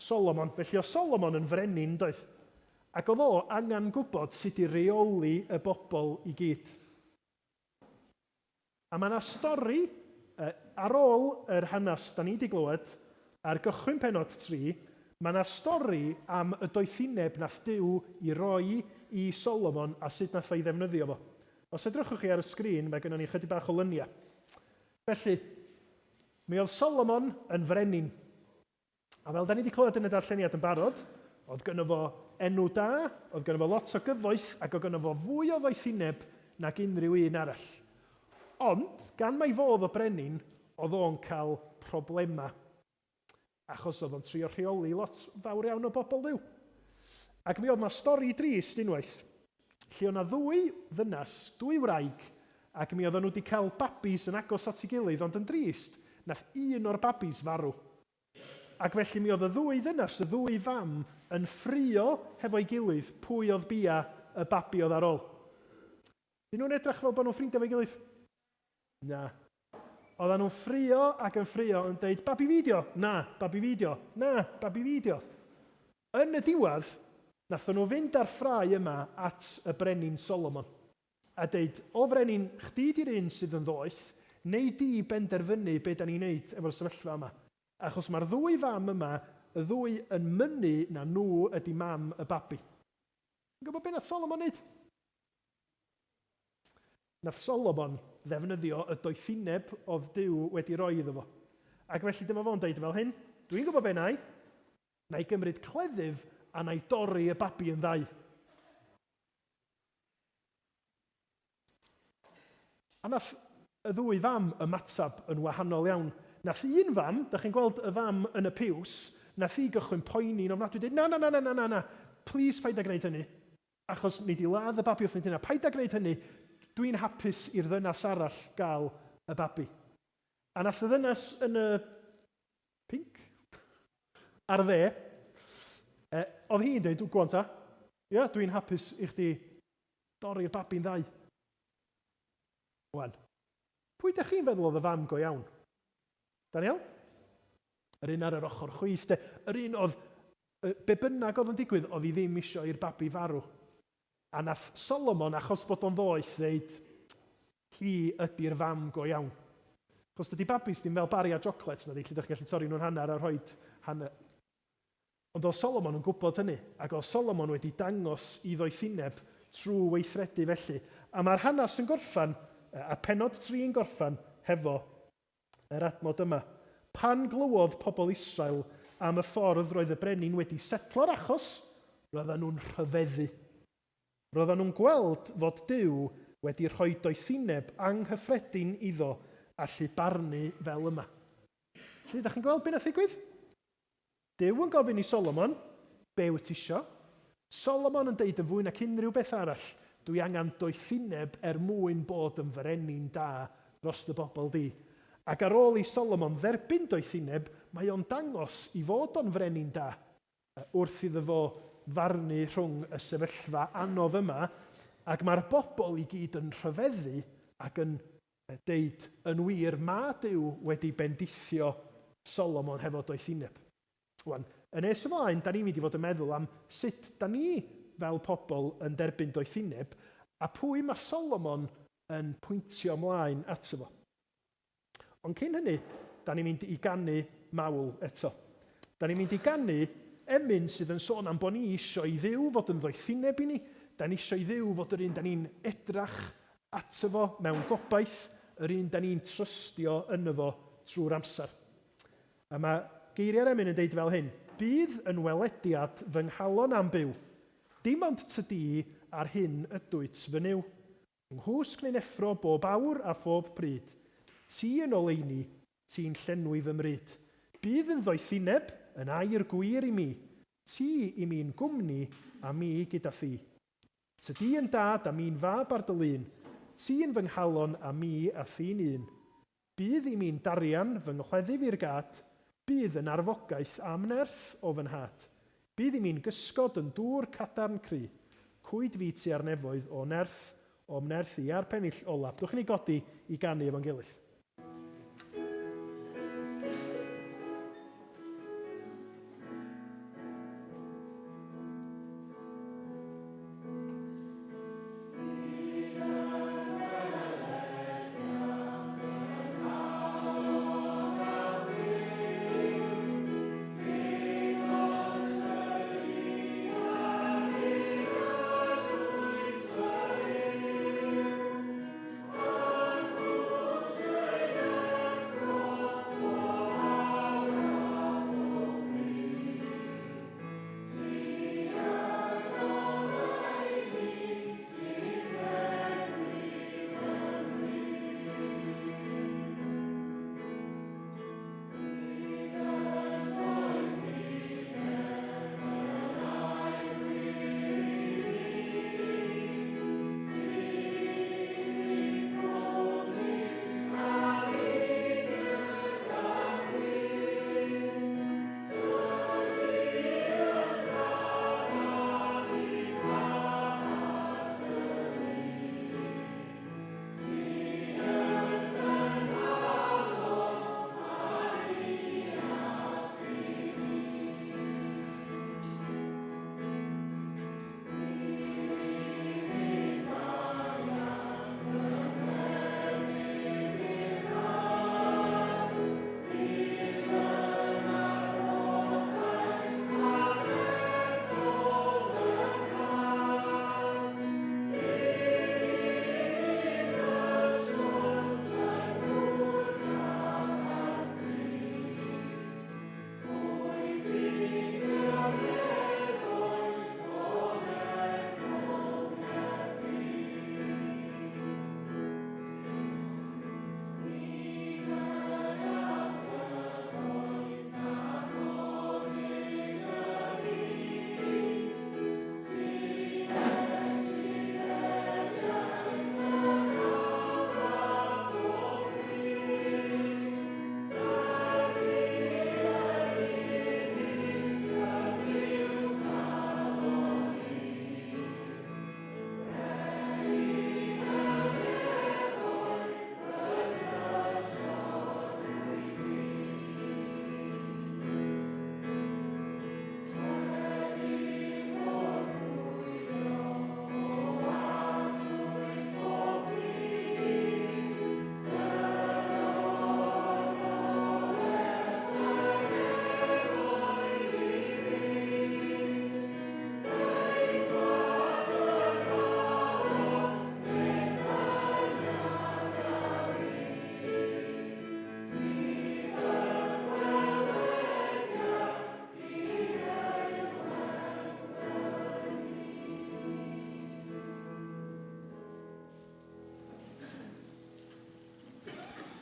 [SPEAKER 1] Solomon. Felly o Solomon yn frenin, doedd. Ac oedd o angen gwybod sut i reoli y bobl i gyd. A mae yna stori, ar ôl yr hanes da ni wedi glywed, ar gychwyn penod 3, mae yna stori am y doethineb nath Duw i roi i Solomon a sut nath o'i ddefnyddio fo. Os edrychwch chi ar y sgrin, mae gennym ni chydig bach o lyniau. Felly, mi oedd Solomon yn frenin. A fel da ni wedi clywed yn y darlleniad yn barod, oedd gynno fo enw da, oedd gynno fo lot o gyfoeth, ac oedd gynno fo fwy o ddoethineb nag unrhyw un arall. Ond, gan mai fodd o brenin, oedd o'n cael problema. Achos oedd o'n trio rheoli lot fawr iawn o bobl Duw. Ac mi oedd yma stori drist unwaith. Lle o'na ddwy ddynas, dwy wraig, ac mi oedd nhw wedi cael babis yn agos at ei gilydd, ond yn drist, nath un o'r babis farw. Ac felly mi oedd y ddwy ddynas, y ddwy fam, yn ffrio hefo'i gilydd pwy oedd bia y babi oedd ar ôl. Dyn nhw'n edrych fel bod nhw'n ffrindiau efo'i gilydd? Na. Oedden nhw'n ffrio ac yn ffrio yn deud, babi fideo? Na, babi fideo. Na, babi fideo. Yn y diwedd, nath nhw fynd ar ffrau yma at y brenin Solomon. A deud, o frenin, chdi di'r un sydd yn ddoeth, neu di benderfynu be da ni'n neud efo'r sefyllfa yma. Achos mae'r ddwy fam yma, y ddwy yn mynnu na nhw ydy mam y babi. Yn gwybod beth nath Solomon neud? Nath Solomon ddefnyddio y doethineb oedd Duw wedi roi iddo fo. Ac felly dyma fo'n deud fel hyn, dwi'n gwybod be na i gymryd cleddyf a na i dorri y babi yn ddau. A nath y ddwy fam ymatab yn wahanol iawn. Nath un fam, da chi'n gweld y fam yn y piws, nath i gychwyn poeni'n ofnadwy, dweud, na, please paid a gwneud hynny. Achos ni di ladd y babi wrth hynny, paid a gwneud hynny, dwi'n hapus i'r ddynas arall gael y babi. A nath y ddynas yn y pink ar oedd hi'n dweud, gwan ta, ia, dwi'n hapus i chdi dorri'r babi'n ddau. Wan, pwy ydych chi'n feddwl oedd y fam go iawn? Daniel? Yr un ar yr ochr chwith, yr un oedd, be bynnag oedd yn digwydd, oedd hi ddim isio i'r babi farw. A nath Solomon, achos bod o'n ddoeth, ddeud, hi ydy'r fam go iawn. Chos dydy babis ddim fel bari a chocolates na di, lle ydych chi'n gallu torri nhw'n hanner a rhoi hanner. Ond oedd Solomon yn gwybod hynny, ac oedd Solomon wedi dangos i ddoethineb trwy weithredu felly. A mae'r hanes yn gorffan, a penod 3 yn gorffan, hefo yr adnod yma. Pan glywodd pobl Israel am y ffordd roedd y brenin wedi setlo'r achos, roedden nhw'n rhyfeddu. Roedden nhw'n gweld fod Duw wedi rhoi doethineb anghyffredin iddo allu barnu fel yma. Felly, ydych chi'n gweld beth nath ddigwydd? Duw yn gofyn i Solomon, be wyt isio? Solomon yn deud yn fwy nac unrhyw beth arall, dwi angen doethineb mwyn bod yn frenin da dros y bobl di. Ac ar ôl i Solomon dderbyn doethineb, mae o'n dangos i fod o'n frenin da wrth iddo fo farnu rhwng y sefyllfa anodd yma, ac mae'r bobl i gyd yn rhyfeddu ac yn deud yn wir ma Duw wedi bendithio Solomon hefo doethineb. Wan, yn nes ymlaen, da ni'n mynd i fod yn meddwl am sut da ni fel pobl yn derbyn doethineb a pwy mae Solomon yn pwyntio ymlaen ato fo. Ond cyn hynny, da ni'n mynd i ganu mawl eto. Da ni'n mynd i ganu emyn sydd yn sôn am bod ni isio i Dduw fod yn ddoethineb i ni. Da ni isio i Dduw fod yr un da ni'n edrach ato fo mewn gobaith, yr un da ni'n trystio yno fo trwy'r amser. A mae geiriau'r emyn yn deud fel hyn, bydd yn welediad fy nghalon am byw, dim ond tydi ar hyn ydwyt fy niw. Nghwsg neu'n effro bob awr a phob pryd, ti yn oleini, ti'n llenwi fy mryd. Bydd yn ddoethineb yn air gwir i mi, ti i mi'n gwmni a mi gyda thi. Tydi yn dad a mi'n fab ar dy lun, ti yn fy nghalon a mi a thi'n un. Bydd i mi'n darian fy nghleddi fi'r gad, bydd yn arfogaeth am nerth o fy nhad. Bydd i mi'n gysgod yn dŵr cadarn cry, cwyd fi ti ar nefoedd o nerth i ar pennill olaf. Dwch ni godi i ganu efo'n gilydd.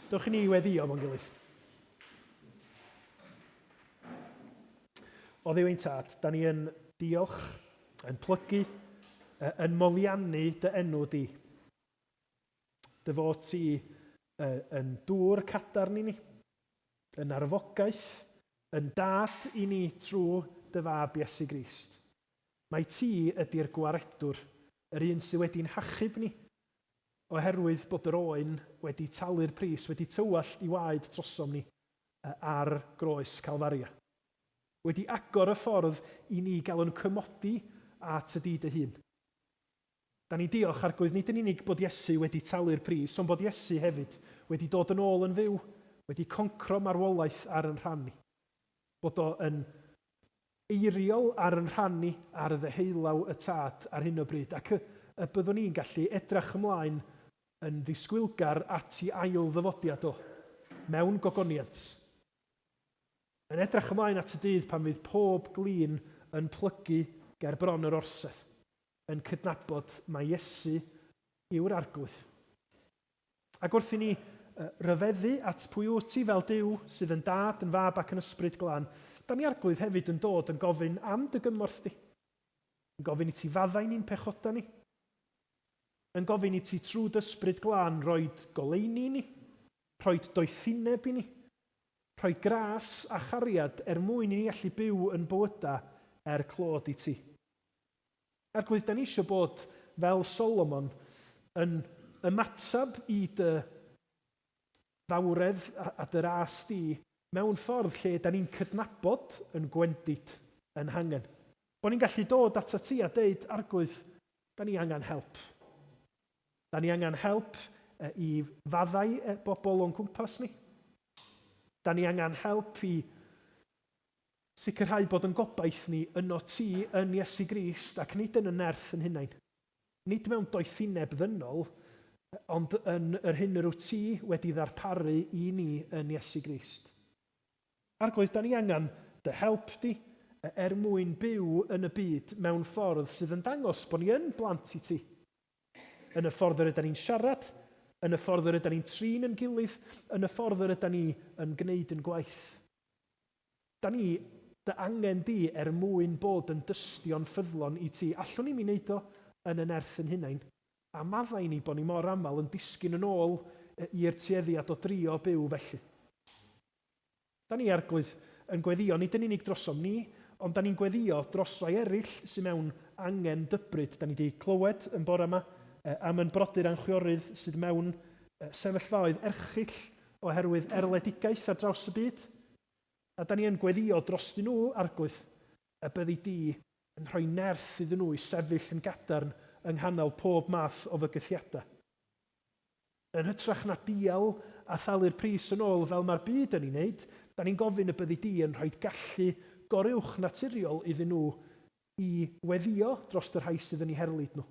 [SPEAKER 1] Dewch i ni weddio fo'n gilydd. O ddiw ein tad, da ni yn diolch, yn plygu, yn moliannu dy enw di. Dy fod ti yn dŵr cadarn i ni, yn arfogaeth, yn dad i ni trwy dy fab Iesu Grist. Mae ti ydy'r gwaredwr, yr un sydd wedi'n hachub ni, oherwydd bod yr oen wedi talu'r pris, wedi tywallt i waed trosom ni ar groes Calfaria. Wedi agor y ffordd i ni gael yn cymodi at y dy hun. Da ni diolch arglwydd nid yn unig bod Iesu wedi talu'r pris, ond bod Iesu hefyd wedi dod yn ôl yn fyw, wedi concro marwolaeth ar yn rhan ni. Bod o yn eiriol ar yn rhan ni ar y ddeheulaw y tad ar hyn o bryd, ac y byddwn ni'n gallu edrych ymlaen yn ddisgwylgar at ei ail ddyfodiad o, mewn gogoniant. Yn edrych ymlaen at y dydd pan fydd pob glin yn plygu ger bron yr orsedd, yn cydnabod mae Iesu yw'r arglwydd. Ac wrth i ni ryfeddu at pwy wyt ti fel Duw sydd yn dad, yn fab ac yn ysbryd glân, da ni arglwydd hefyd yn dod yn gofyn am dy gymorth di. Yn gofyn i ti faddau ni'n pechoda ni. Yn gofyn i ti trwy dy ysbryd glân roed goleini ni, rhoed doethineb i ni, rhoi gras a chariad mwyn i ni allu byw yn bywyda clod i ti. Arglwydd, da ni eisiau bod fel Solomon yn ymatab i dy fawredd a dy ras di mewn ffordd lle da ni'n cydnabod yn gwendid yn hangen. Bo ni'n gallu dod at ti a deud, arglwydd, da ni angen help. Da ni angen help i faddau bobl o'n cwmpas ni. Da ni angen help i sicrhau bod yn gobaith ni yno ti yn Iesu Grist ac nid yn y nerth yn hunain. Nid mewn doethineb ddynol, ond yn yr hyn yr wyt ti wedi ddarparu i ni yn Iesu Grist. Arglwydd, da ni angen dy help di mwyn byw yn y byd mewn ffordd sydd yn dangos bod ni yn blant i ti. Yn y ffordd yr ydyn ni'n siarad, yn y ffordd yr ydyn ni'n trin yn gilydd, yn y ffordd yr ydyn ni yn gwneud yn gwaith. Da ni, dy angen di mwyn bod yn dystion ffyddlon i ti. Allwn ni'n wneud o yn y nerth yn hunain. A maddau ni bod ni mor aml yn disgyn yn ôl i'r tueddiad o drio byw felly. Da ni arglwydd yn gweddio, nid yn unig drosom ni, ond da ni'n gweddio dros rai eraill sy'n mewn angen dybryd. Da ni wedi clywed yn bore yma am yn brodyr anchwiorydd sydd mewn sefyllfaoedd erchyll oherwydd erledigaeth ar draws y byd. A da ni yn gweddio dros nhw arglwydd y byddi di yn rhoi nerth iddyn nhw i sefyll yn gadarn yng nghanol pob math o fygythiadau. Yn hytrach na dial a thalu'r pris yn ôl fel mae'r byd yn ei wneud, da ni'n gofyn y byddi di yn rhoi gallu goruwch naturiol iddyn nhw i weddio dros yr rhai sydd yn ei herlyd nhw.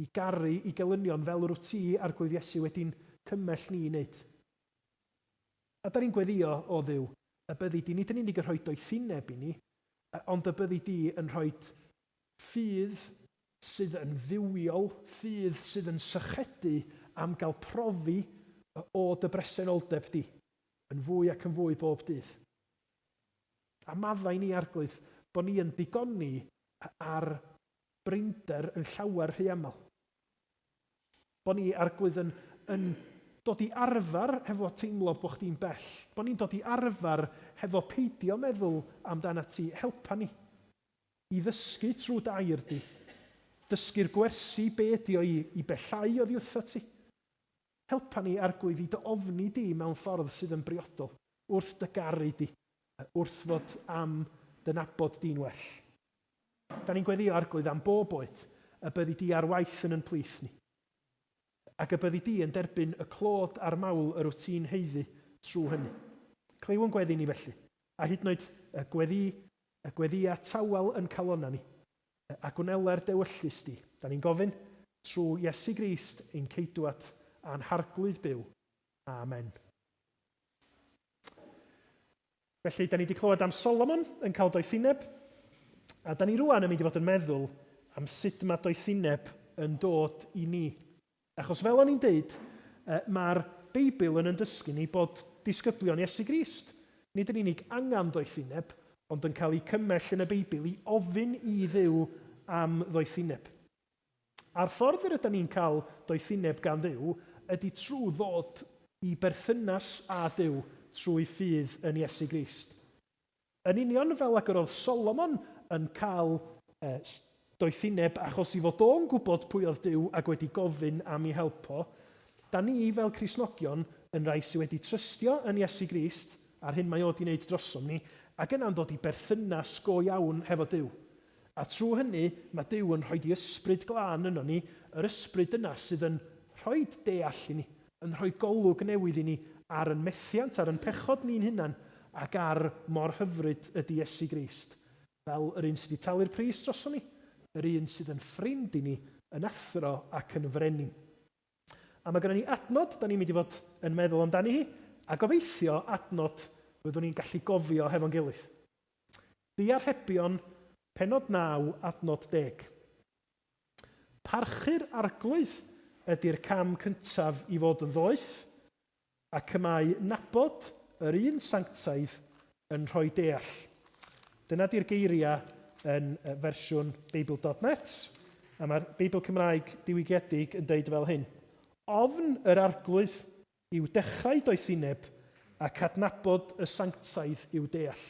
[SPEAKER 1] I garu i gelynion fel yr wyt ti arglwydd Iesu wedi'n cymell ni i wneud. A da ni'n gweddio o Dduw, y byddi di nid yn unig yn rhoi doethineb i ni, ond y byddi di yn rhoi ffydd sydd yn dduwiol, ffydd sydd yn sychedu am gael profi o dy bresenoldeb di, yn fwy ac yn fwy bob dydd. A maddau ni arglwydd bod ni yn digoni ar brinder yn llawer rhy aml. Bod ni arglwydd yn dod i arfer hefo teimlo bod chdi'n bell. Bod ni'n dod i arfer hefo peidio meddwl amdana ti. Helpa ni i ddysgu trwy dy air di. Dysgu'r gwersi be ydi o i bellau oddi wrtho ti. Helpa ni arglwydd i dy ofni di mewn ffordd sydd yn briodol. Wrth dy garu di. Wrth fod am dy nabod di'n well. Da ni'n gweddio arglwydd am bob oed y byddi di ar waith yn plith ni. Ac y byddi di yn derbyn y clod a'r mawl yr wyt ti'n heiddi trwy hynny. Clyw yn gweddi ni felly. A hyd yn oed y gweddia tawel yn calonna ni. A gwnela'r dewyllus di. Da ni'n gofyn trwy Iesu Grist ein ceidwad a'n harglwydd byw. Amen. Felly, da ni wedi clywed am Solomon yn cael doethineb. A da ni rwan yn mynd i fod yn meddwl am sut mae doethineb yn dod i ni. Achos fel o'n i'n deud, mae'r Beibl yn dysgu ni bod disgyblion Iesu Grist. Nid yn unig angen doethineb, ond yn cael ei cymell yn y Beibl i ofyn i Dduw am ddoethineb. A'r ffordd yr ydym ni'n cael doethineb gan Dduw ydy trwy ddod i berthynas â Dduw trwy ffydd yn Iesu Grist. Yn union fel ac yr oedd Solomon yn cael doethineb achos i fod o'n gwybod pwy oedd Duw ac wedi gofyn am ei helpo, da ni fel Cristnogion yn rai sydd wedi trystio yn Iesu Grist a'r hyn mae o wedi wneud drosom ni, ac yna'n dod i berthynas go iawn hefo Duw. A trwy hynny, mae Duw yn rhoi i ysbryd glân yno ni, yr ysbryd yna sydd yn rhoi deall i ni, yn rhoi golwg newydd i ni ar yn methiant, ar yn pechod ni'n hunan, ac ar mor hyfryd ydy Iesu Grist. Fel yr un sydd wedi talu'r pris drosom ni, yr un sydd yn ffrind i ni, yn athro ac yn freni. A mae gennym ni adnod, da ni'n mynd i fod yn meddwl amdani hi, a gobeithio adnod fyddwn ni'n gallu gofio hefo'n gilydd. Diarhebion, penod 9, adnod 10. Parchu'r arglwydd ydy'r cam cyntaf i fod yn ddoeth, ac y mae nabod yr un sanctaidd yn rhoi deall. Dyna di'r geiriau yn fersiwn Beibl.net, a mae'r Beibl Cymraeg diwygiedig yn deud fel hyn. Ofn yr arglwydd yw dechrau doethineb ac adnabod y sanctaidd yw deall.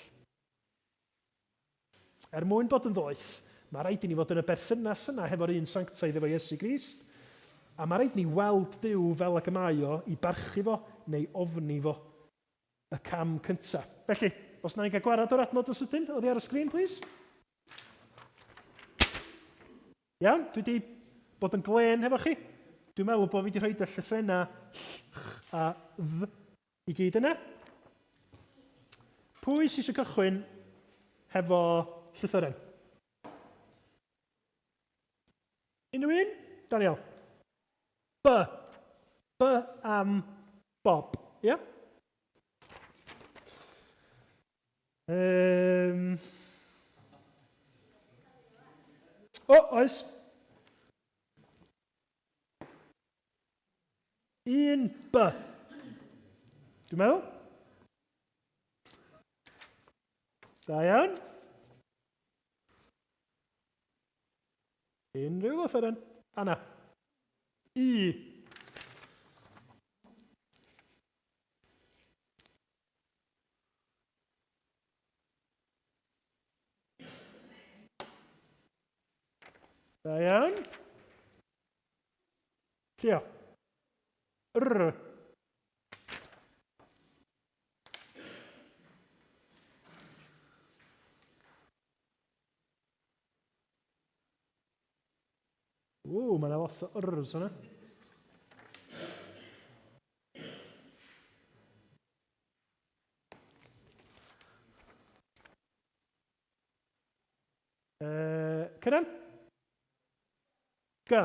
[SPEAKER 1] Er mwyn bod yn ddoeth, mae rhaid i ni fod yn y berthynas yna hefo'r un sanctaidd efo Iesu Grist, a mae rhaid ni weld Duw fel ac y mae o i barchu fo neu ofni fo y cam cyntaf. Felly, os na i gael gwarad o'r adnod os ydyn, oddi ar y sgrin, please. Iawn, dwi wedi bod yn glen hefo chi. Dwi'n meddwl bod fi wedi rhoi y llythrennau a dd i gyd yna. Pwy sy'n eisiau cychwyn hefo llythyren? Unrhyw un? Daniel. B. B am Bob. Ia? Oes. Un B. Dwi'n meddwl? Da iawn. Unrhyw lythyren? Anna. I. Da iawn. Llio. R. Mae yna lot o rs yna. Cynan? G.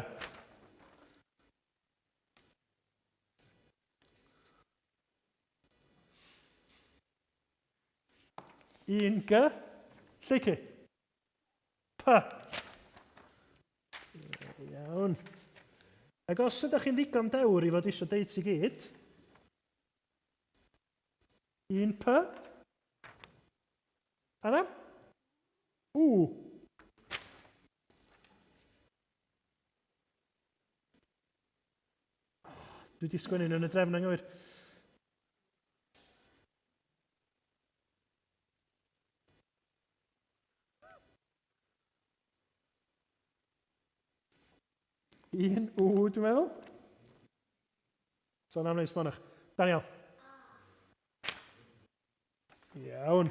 [SPEAKER 1] Un G. Lleici. P. Iawn. Ac os ydych chi'n ddigon dewr i fod eisiau deud i gyd, un P. Anna? W. Dwi wedi sgwennu yn y drefn anghywir. Un W, dwi'n meddwl. So, na'n neud smonach. Daniel. Iawn.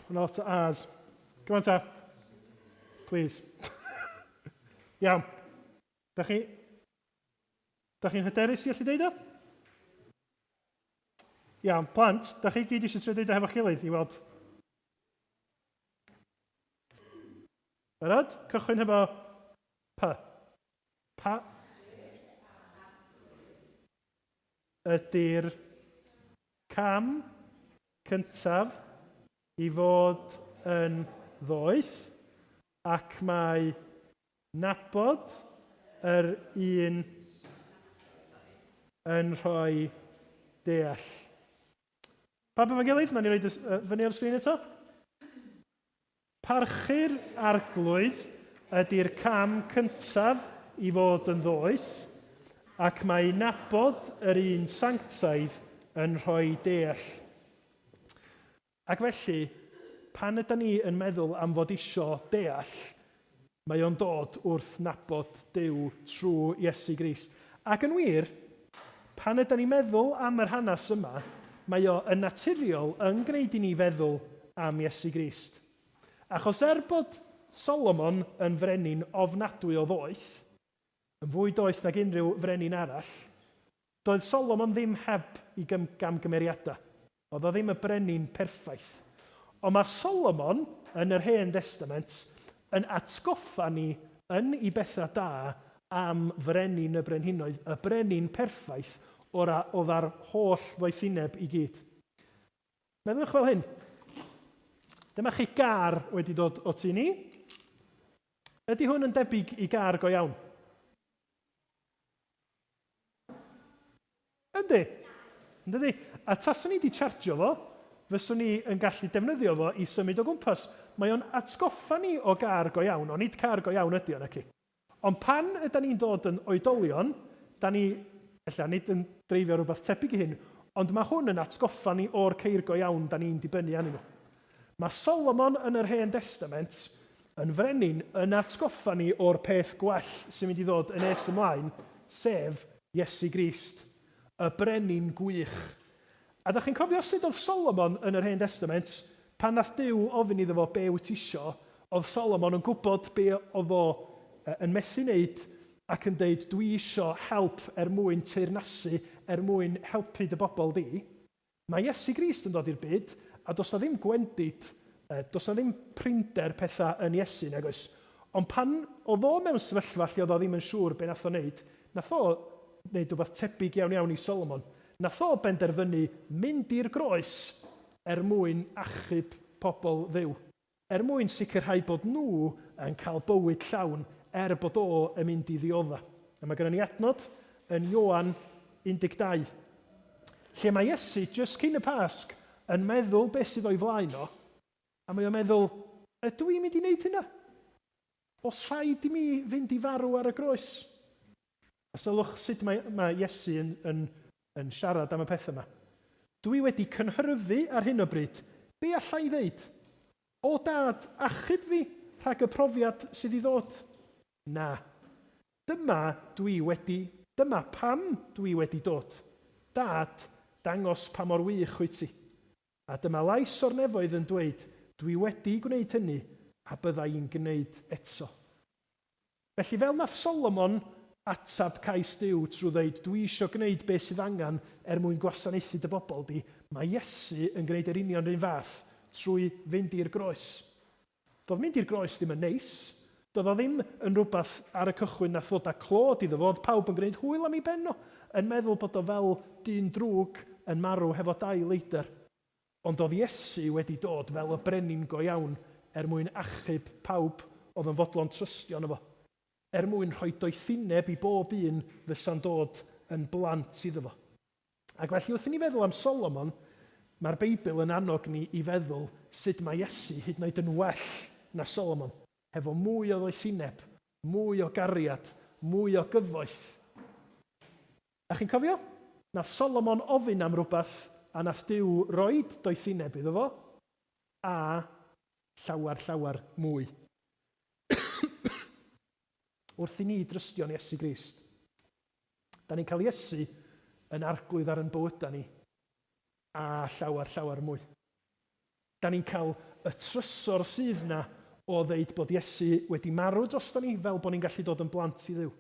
[SPEAKER 1] Mae'n lot o as. Come on, ta. Please. Iawn. Da chi'n hyderus i allu deud o? Iawn, plant, da chi gyd eisiau trio deud o hefo'ch gilydd i weld? Barod? Cychwyn hefo P. Pa ydy'r cam cyntaf i fod yn ddoeth ac mae nabod yr un yn rhoi deall. Pa efo gilydd? Na ni roed fyny ar y sgrin eto. Parchu'r arglwydd ydy'r cam cyntaf i fod yn ddoeth ac mae nabod yr un sanctaidd yn rhoi deall. Ac felly, pan ydym ni yn meddwl am fod isio deall, mae o'n dod wrth nabod Duw trwy Iesu Grist. Ac yn wir, pan ydym ni'n meddwl am yr hanes yma, mae o yn naturiol yn gwneud i ni feddwl am Iesu Grist. Achos bod Solomon yn frenin ofnadwy o ddoeth, yn fwy doeth nag unrhyw frenin arall, doedd Solomon ddim heb i gamgymeriadau. Oedd o ddim y brenin perffaith. Ond mae Solomon yn yr Hen Testament yn atgoffa ni yn ei bethau da am frenin y brenhinoedd, y brenin perffaith oedd ar holl ddoethineb i gyd. Meddwch fel hyn. Dyma chi gar wedi dod o tu ni. Ydy hwn yn debyg i gar go iawn? Ydy. A taswn ni wedi chargio fo, fyswn ni yn gallu defnyddio fo i symud o gwmpas. Mae o'n atgoffa ni o gar go iawn, ond nid car go iawn ydy o'n ac i. Ond pan ydym ni'n dod yn oedolion, da ni, ella nid yn dreifio rhywbeth tebyg i hyn, ond mae hwn yn atgoffa ni o'r ceir go iawn da ni'n dibynnu arnyn nhw. Mae Solomon yn yr Hen Testament yn frenin yn atgoffa ni o'r peth gwell sy'n mynd i ddod yn nes ymlaen, sef Iesu Grist, y brenin gwych. A da chi'n cofio sut oedd Solomon yn yr Hen Testament, pan nath Duw ofyn iddo fo be wyt isio, oedd Solomon yn gwybod be oedd o yn methu wneud ac yn deud, dwi isio help mwyn teyrnasu, mwyn helpu dy bobl di. Mae Iesu Grist yn dod i'r byd, a does na ddim gwendid, does na ddim prinder pethau yn Iesu nag oes. Ond pan oedd o mewn sefyllfa lle oedd o ddim yn siŵr be nath o wneud, nath o wneud rhywbeth tebyg iawn i Solomon. Nath o benderfynu mynd i'r groes mwyn achub pobl Dduw. Mwyn sicrhau bod nhw yn cael bywyd llawn bod o yn mynd i ddiodda. A mae gennym ni adnod yn Ioan 12, lle mae Iesu, jyst cyn y Pasg, yn meddwl beth sydd o'i flaen o, a mae o'n meddwl, ydw i'n mynd i wneud hynna? Os rhaid i mi fynd i farw ar y groes? A sylwch sut mae Iesu yn siarad am y pethau yma. Dwi wedi cynhyrfu ar hyn o bryd. Be allai i ddeud? O dad, achub fi rhag y profiad sydd i ddod? Na. Dyma pam dwi wedi dod. Dad, dangos pa mor wych wyt ti. A dyma lais o'r nefoedd yn dweud, dwi wedi gwneud hynny a byddai i'n gwneud eto. Felly fel nath Solomon atab cais Duw trwy ddeud, dwi eisiau gwneud beth sydd angen mwyn gwasanaethu dy bobl di, mae Iesu yn gwneud yr union rhywun fath trwy fynd i'r groes. Doedd mynd i'r groes ddim yn neis, doedd o ddim yn rhywbeth ar y cychwyn na ddod â clod iddo fod pawb yn gwneud hwyl am ei benno, yn meddwl bod o fel dyn drwg yn marw hefo 2 leidr. Ond oedd Iesu wedi dod fel y brenin go iawn mwyn achub pawb oedd yn fodlon trystio yno fo. Mwyn rhoi doethineb i bob un fysa'n dod yn blant iddo fo. Ac felly wrth i ni feddwl am Solomon, mae'r Beibl yn annog ni i feddwl sut mae Iesu hyd yn oed yn well na Solomon, hefo mwy o ddoethineb, mwy o gariad, mwy o gyfoeth. A chi'n cofio? Nath Solomon ofyn am rhywbeth a nath Duw roed doethineb iddo fo a llawer mwy. Wrth i ni drystio'n Iesu Grist, da ni'n cael Iesu yn arglwydd ar yn bywydau ni a llawer mwy. Da ni'n cael y trysor sydd na o ddeud bod Iesu wedi marw drosto ni fel bod ni'n gallu dod yn blant i Dduw.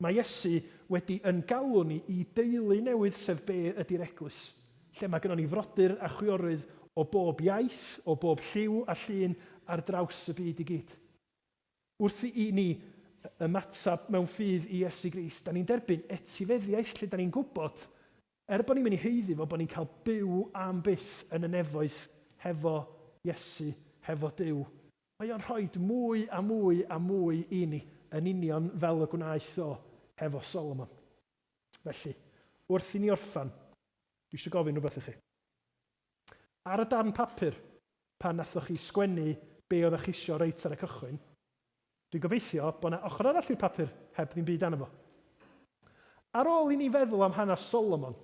[SPEAKER 1] Mae Iesu wedi yn galw ni i deulu newydd sef be ydy'r eglwys, lle mae gennym ni frodyr a chwiorydd o bob iaith, o bob lliw a llun ar draws y byd i gyd. Wrth i ni ymatab mewn ffydd i Iesu Grist, da ni'n derbyn etifeddiaeth lle da ni'n gwybod, bod ni'n mynd i heiddi fo, bod ni'n cael byw am byth yn y nefoedd hefo Iesu, hefo Duw. Mae o'n rhoi mwy a mwy a mwy i ni, yn union fel y gwnaeth o hefo Solomon. Felly, wrth i ni orffan, dwi eisiau gofyn rhywbeth i chi. Ar y darn papur, pan nathoch chi sgwennu be oeddech chi isio reit ar y cychwyn, dwi'n gobeithio bod yna ochr arall i'r papur heb ddim byd anna fo. Ar ôl i ni feddwl am hanes Solomon,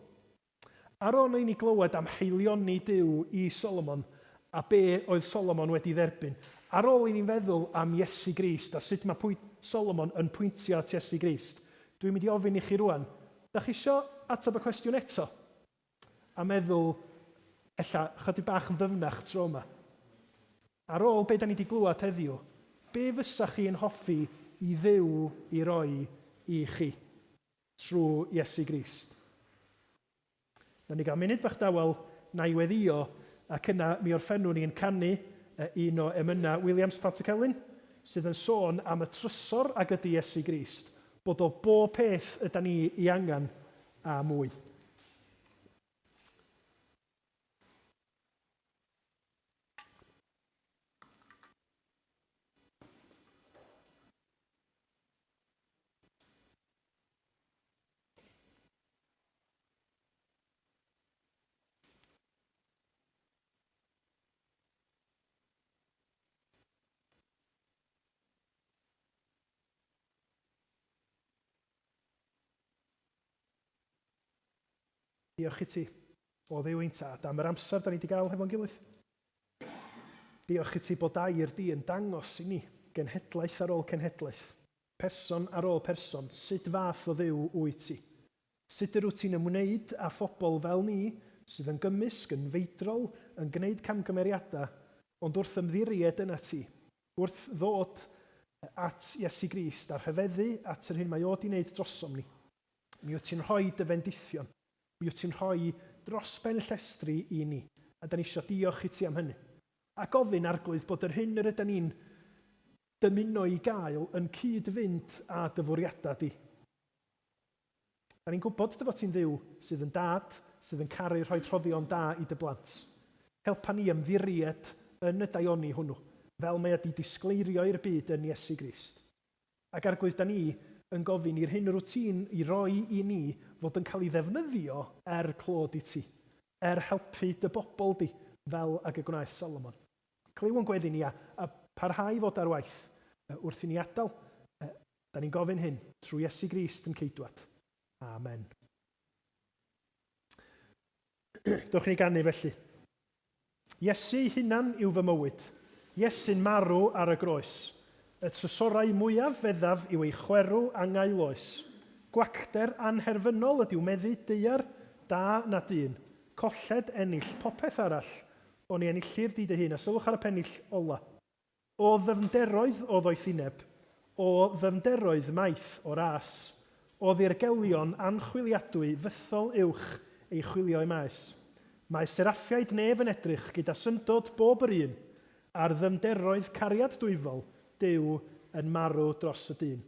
[SPEAKER 1] ar ôl i ni glywed am heilioni Duw i Solomon a be oedd Solomon wedi dderbyn, ar ôl i ni feddwl am Iesu Grist a sut mae Solomon yn pwyntio at Iesu Grist, dwi'n mynd i ofyn i chi rwan, da chi isio ateb y cwestiwn eto? A meddwl, ella, chydig bach yn ddyfnach tro yma. Ar ôl be da ni wedi glwad heddiw, be fysach chi yn hoffi i Dduw i roi i chi trwy Iesu Grist? Na ni gael munud bach dawel na i weddio, ac yna mi orffennwn ni'n canu un o emynau Williams Pantycelyn, sydd yn sôn am y trysor ag ydy Iesu Grist, bod o bob peth yda ni i angan a mwy. Diolch i ti, o Dduw ein tad, am yr amser da ni wedi cael hefo'n gilydd. Diolch i ti bod air di yn dangos i ni genhedlaeth ar ôl cenhedlaeth, person ar ôl person, sut fath o Dduw wyt ti. Sut yr wyt ti'n ymwneud â phobl fel ni, sydd yn gymysg, yn feidrol, yn gwneud camgymeriadau, ond wrth ymddiried yna ti, wrth ddod at Iesu Grist a rhyfeddu at yr hyn mae o di wneud drosom ni. Mi wyt ti'n rhoi dy fendithion, mi wyt ti'n rhoi dros ben llestri i ni, a da ni eisiau diolch i ti am hynny. A gofyn arglwydd bod yr hyn yr ydyn ni'n dymuno i gael yn cyd-fynd â dy fwriadau di. Da ni'n gwybod dy fod ti'n Dduw sydd yn dad, sydd yn caru rhoi rhoddion da i dy blant. Helpa ni ymddiried yn y daioni hwnnw, fel mae wedi disgleirio i'r byd yn Iesu Grist. Ac arglwydd da ni yn gofyn i'r hyn rwyt ti'n i roi i ni fod yn cael ei ddefnyddio clod i ti, helpu dy bobl di, fel ag y gwnaeth Solomon. Cliw yn gweddi ni a parhau fod ar waith wrth i ni adael. Da ni'n gofyn hyn trwy Iesu Grist yn ceidwad. Amen. Dewch ni ganu felly. Iesu hunan yw fy mywyd. Iesu'n marw ar y groes. Y trysorau mwyaf feddaf yw ei chwerw angau loes. Gwacder anherfynol ydyw meddu deiar da na dyn. Colled ennill popeth arall. O'n i enillir di dy hun. A sylwch ar y pennill ola. O ddyfnderoedd o ddoethineb. O ddyfnderoedd maith o ras. O ddirgelion anchwiliadwy fythol uwch ei chwilio i maes. Mae seraffiaid nef yn edrych gyda syndod bob yr un. A'r ddyfnderoedd cariad dwyfol. Duw yn marw dros y dyn.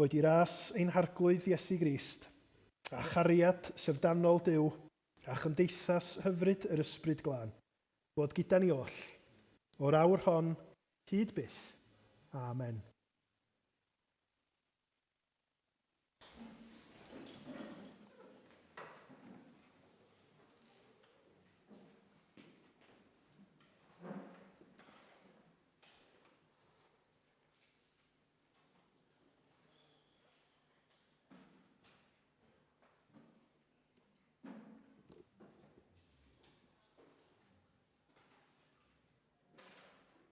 [SPEAKER 1] boed i ras ein harglwydd Iesu Grist, a chariad syfdanol Duw, a chymdeithas hyfryd yr ysbryd glân, bod gyda ni oll, o'r awr hon, hyd byth. Amen.